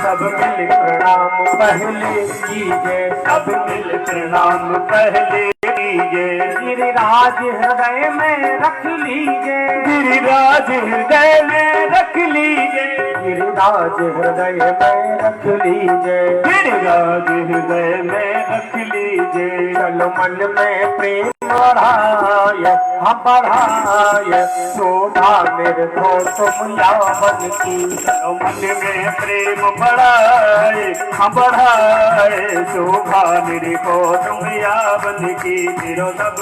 सब मिल प्रणाम पहले कीजिए, सब मिल प्रणाम पहले कीजिए। गिरिराज हृदय में रख लीजिए, गिरिराज हृदय में रख लीजिए। गिरिराज हृदय में रख लीजिए, गिरिराज हृदय में रख लीजिए। चलो मन में प्रेम बढ़ाए, हम बढ़ाए शोभा मेरे को तुम यावन की। चलो मन में प्रेम बढ़ाए, हम बढ़ाए शोभा मेरे को तुम यावन की। तेरो सब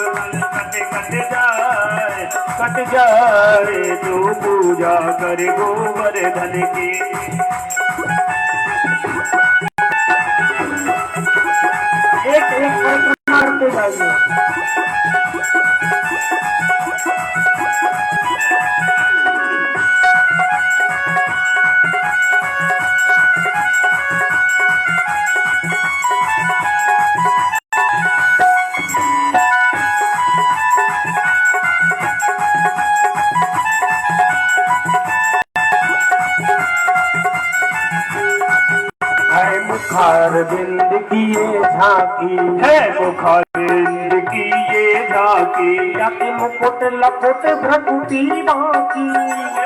कट जाए तू पूजा कर गोवर्धन की। एक परिक्रमा करते जाइए। मुखार बिंद किए झांकी है मुखार बिंद की ये झांकी। जाति मुकुट लकुट भ्रकुटी बाकी,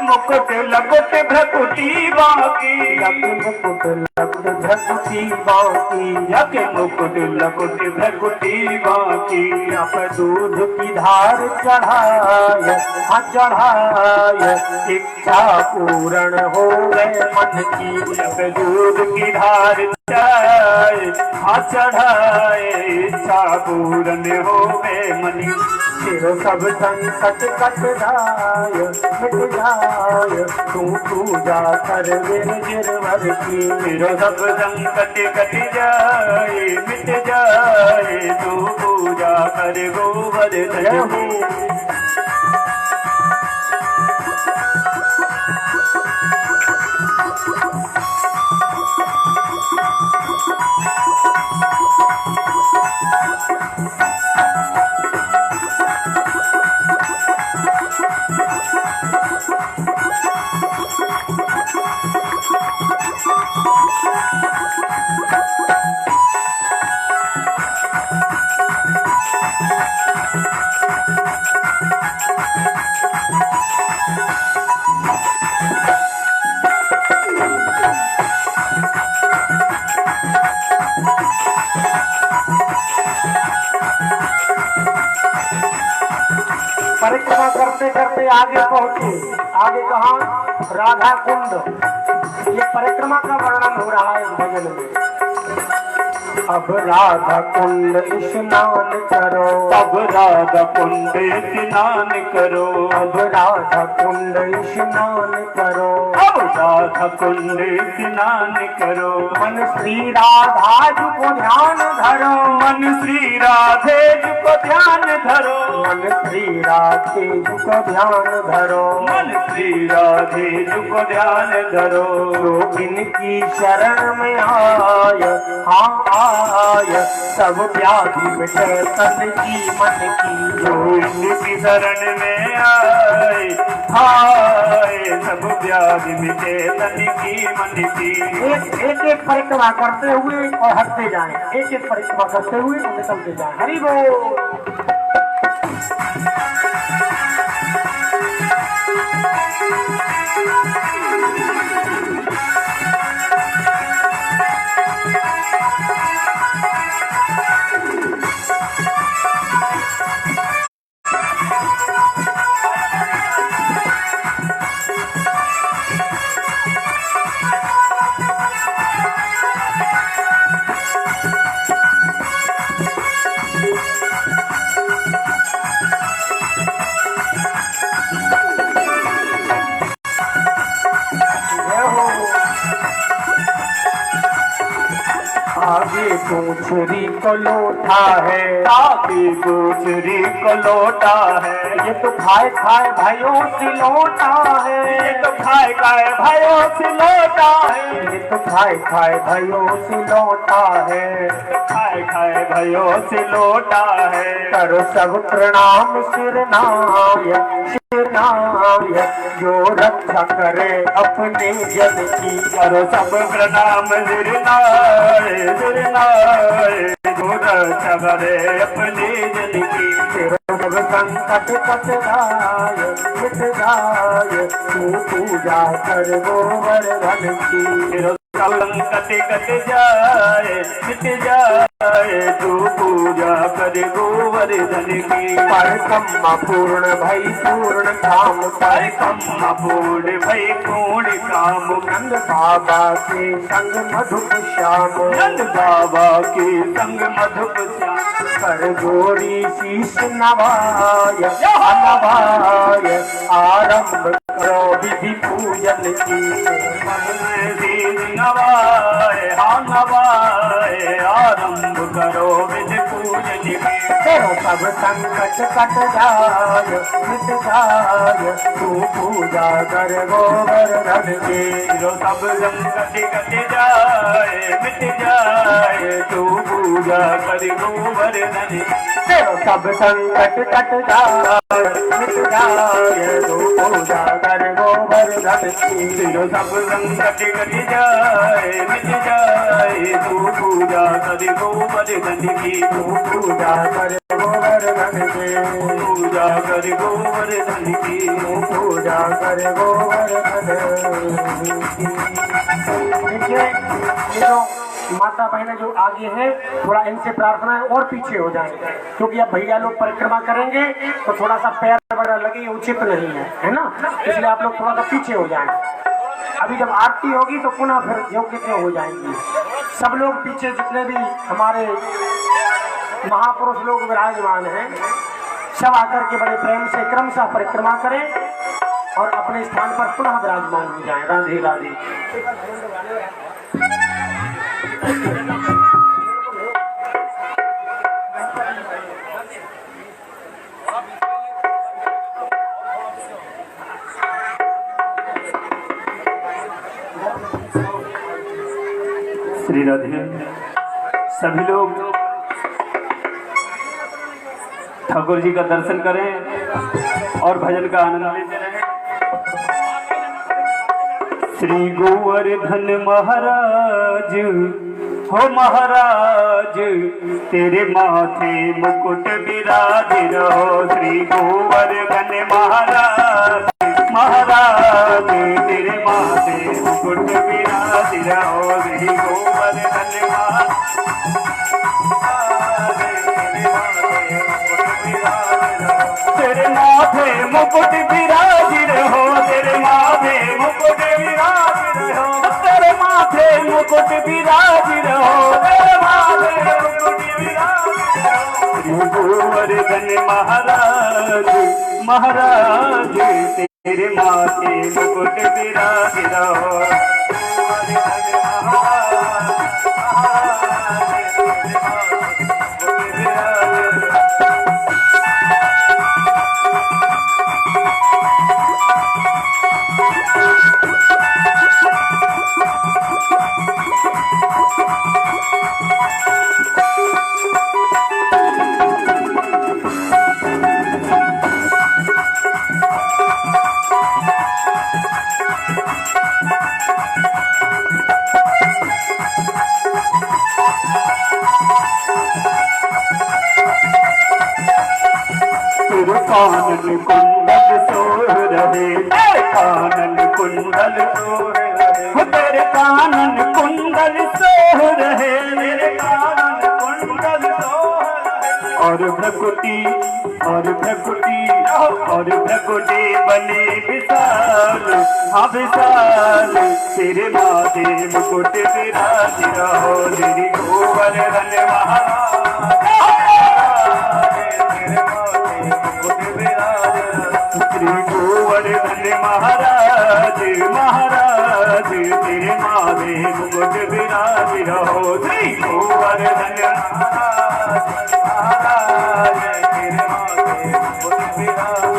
मुकुट लकुट भ्रकुटी बाकी। जाति मुकुट लकुट भ्रकुटी बाकी, यके मुकुट लकुट भ्रकुटी बाकी। अब दूध की धार चढ़ाए, हाँ चढ़ाए इच्छा पूर्ण हो गए मन की। जब दूध की धार चढ़ाए, हाँ चढ़ाए इच्छा पूर्ण हो गए मनी। तेरो सब संकट कट जाए मिट जाए तू पूजा कर मेरे गिरवर की। तेरो सब संकट कट जाए मिट जाए तू पूजा कर गोवर्धन की। परिक्रमा करते करते आगे पहुंचे। आगे कहाँ? राधा कुंड। ये परिक्रमा का वर्णन हो रहा है इस भजन में। अब राधा कुंड स्नान करो, अब राधा कुंड स्नान करो। अब राधा कुंड स्नान करो, अब राधा कुंड स्नान करो। मन श्री राधा जी को ध्यान धरो, मन श्री राधे जी को ध्यान धरो। मन श्री राधे जी को ध्यान धरो। मन धन श्री राधे को ध्यान धरो। जो इनकी शरण में आय, हाँ आय, सब व्याधि मिटे तन की मन की। जो इनकी शरण में आए हाय, सब व्याधि मिटे तन की मन की। एक एक परिक्रमा करते हुए और हटते जाएं, एक एक परिक्रमा करते हुए और निकलते जाएं। हरि बोल। आगे दूसरी को लौटा है, आगे दूसरी को लौटा है। ये तो खाए खाए भाइयों से लौटा है, ये तो खाए खाए भाइयों से लौटा है। ये तो खाए खाए भाइयों से लौटा है, खाए खाए भाइयों से लौटा है। करो सब प्रणाम सिरनाय, सिरनाय, जो रक्षा करे अपने जन की। करो सब प्रणाम सिरनाय, सिरनाय, जो रक्षा करे अपने जन की। सब संकट कट जाए, मिट जाए, तू पूजा कर गोवर्धन की। सब संकट कट जाए, मिट जाए, तू पूजा कर गोवर्धन की। परिक्रमा पूर्ण भई पूर्ण काम, परिक्रमा पूर्ण भई पूर्ण काम। नंद बाबा के संग मधुप श्याम, नंद बाबा के संग मधुप श्याम। कर जोड़ी शीश नवाय, नवाय, आरंभ करो विधि पूजन की। नवाए हाँ नवाए, आरंभ करो विधि पूजन की। तेरो सब संकट कट जाय, मिट जाय, तू पूजा कर गोवर्धन की। जो सब संकट कट जाए, मिट जाए, तू पूजा कर गोवर्धन की। तेरो सब संकट कट जाय, मिट जाय, तू पूजा कर गोवर्धन की। जो सब संकट कट जाए, मिट जाए, तू पूजा कर गोवर्धन की। तू पूजा कर गोवर्धन की, पूजा कर गोवर्धन की। तू पूजा कर गोवर्धन की। देखिए ये जो माता बहनें जो आगे हैं, थोड़ा इनसे प्रार्थना है और पीछे हो जाएं, क्योंकि अब भैया लोग परिक्रमा करेंगे तो थोड़ा सा पैर वगैरह लगे, ये उचित नहीं है ना, इसलिए आप लोग थोड़ा सा पीछे हो जाएं। अभी जब आरती होगी तो पुनः फिर योग्य हो जाएंगी। सब लोग पीछे जितने भी हमारे महापुरुष लोग विराजमान हैं, सब आकर के बड़े प्रेम से क्रमशः परिक्रमा करें और अपने स्थान पर पुनः विराजमान हो जाएं। राधे राधे। श्री राधे। सभी लोग ठाकुर जी का दर्शन करें और भजन का आनंद लेते रहें। श्री गोवर्धन महाराज हो महाराज, तेरे माथे मुकुट विराज रहो। श्री गोवर्धन महाराज, महाराज, तेरे माथे मुकुट विराज रहो। श्री गोवर्धन महाराज, तेरे माथे मुकुट विराज रहो। तेरे माथे मुकुट विराज रहो। तेरे माथे मुकुट विराज रहो। तेरे माथे मुकुट विराज रहो। गोवर्धन महाराज, महाराज, तेरे माथे मुकुट विराज रहो। कानन कुंडल सोह रहे, हो तेरे कानन कुंडल सोह रहे, मेरे कानन कुंडल सोह रहे। और भ्रकुटी और भ्रकुटी और भ्रकुटी बनी विशाल, हाँ विशाल, तेरे माथे मुकुट विराज रहो, तेरी गोवर्धन महाराज, तेरे माथे मुकुट विराज, श्री गोवर्धन महाराज महाराज, तेरे माथे मुकुट विराज रहो, श्री गोवर्धन महाराज महाराज, तेरे माथे मुकुट विराज।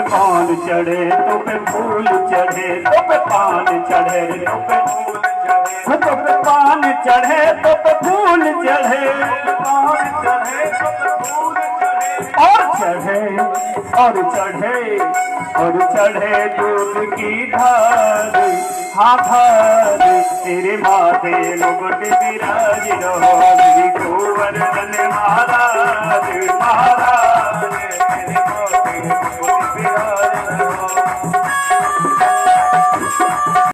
पान चढ़े तो पे फूल चढ़े, तो पे पान चढ़े तो पे फूल चढ़े, तो पे पान चढ़े तो पे फूल चढ़े, पान चढ़े तो पे फूल चढ़े, और चढ़े और चढ़े और चढ़े दूध की धार, हाँ धार, तेरे माथे मुकुट विराज रहो, श्री गोवर्धन महाराज महाराज, तेरे माथे मुकुट विराज रहो।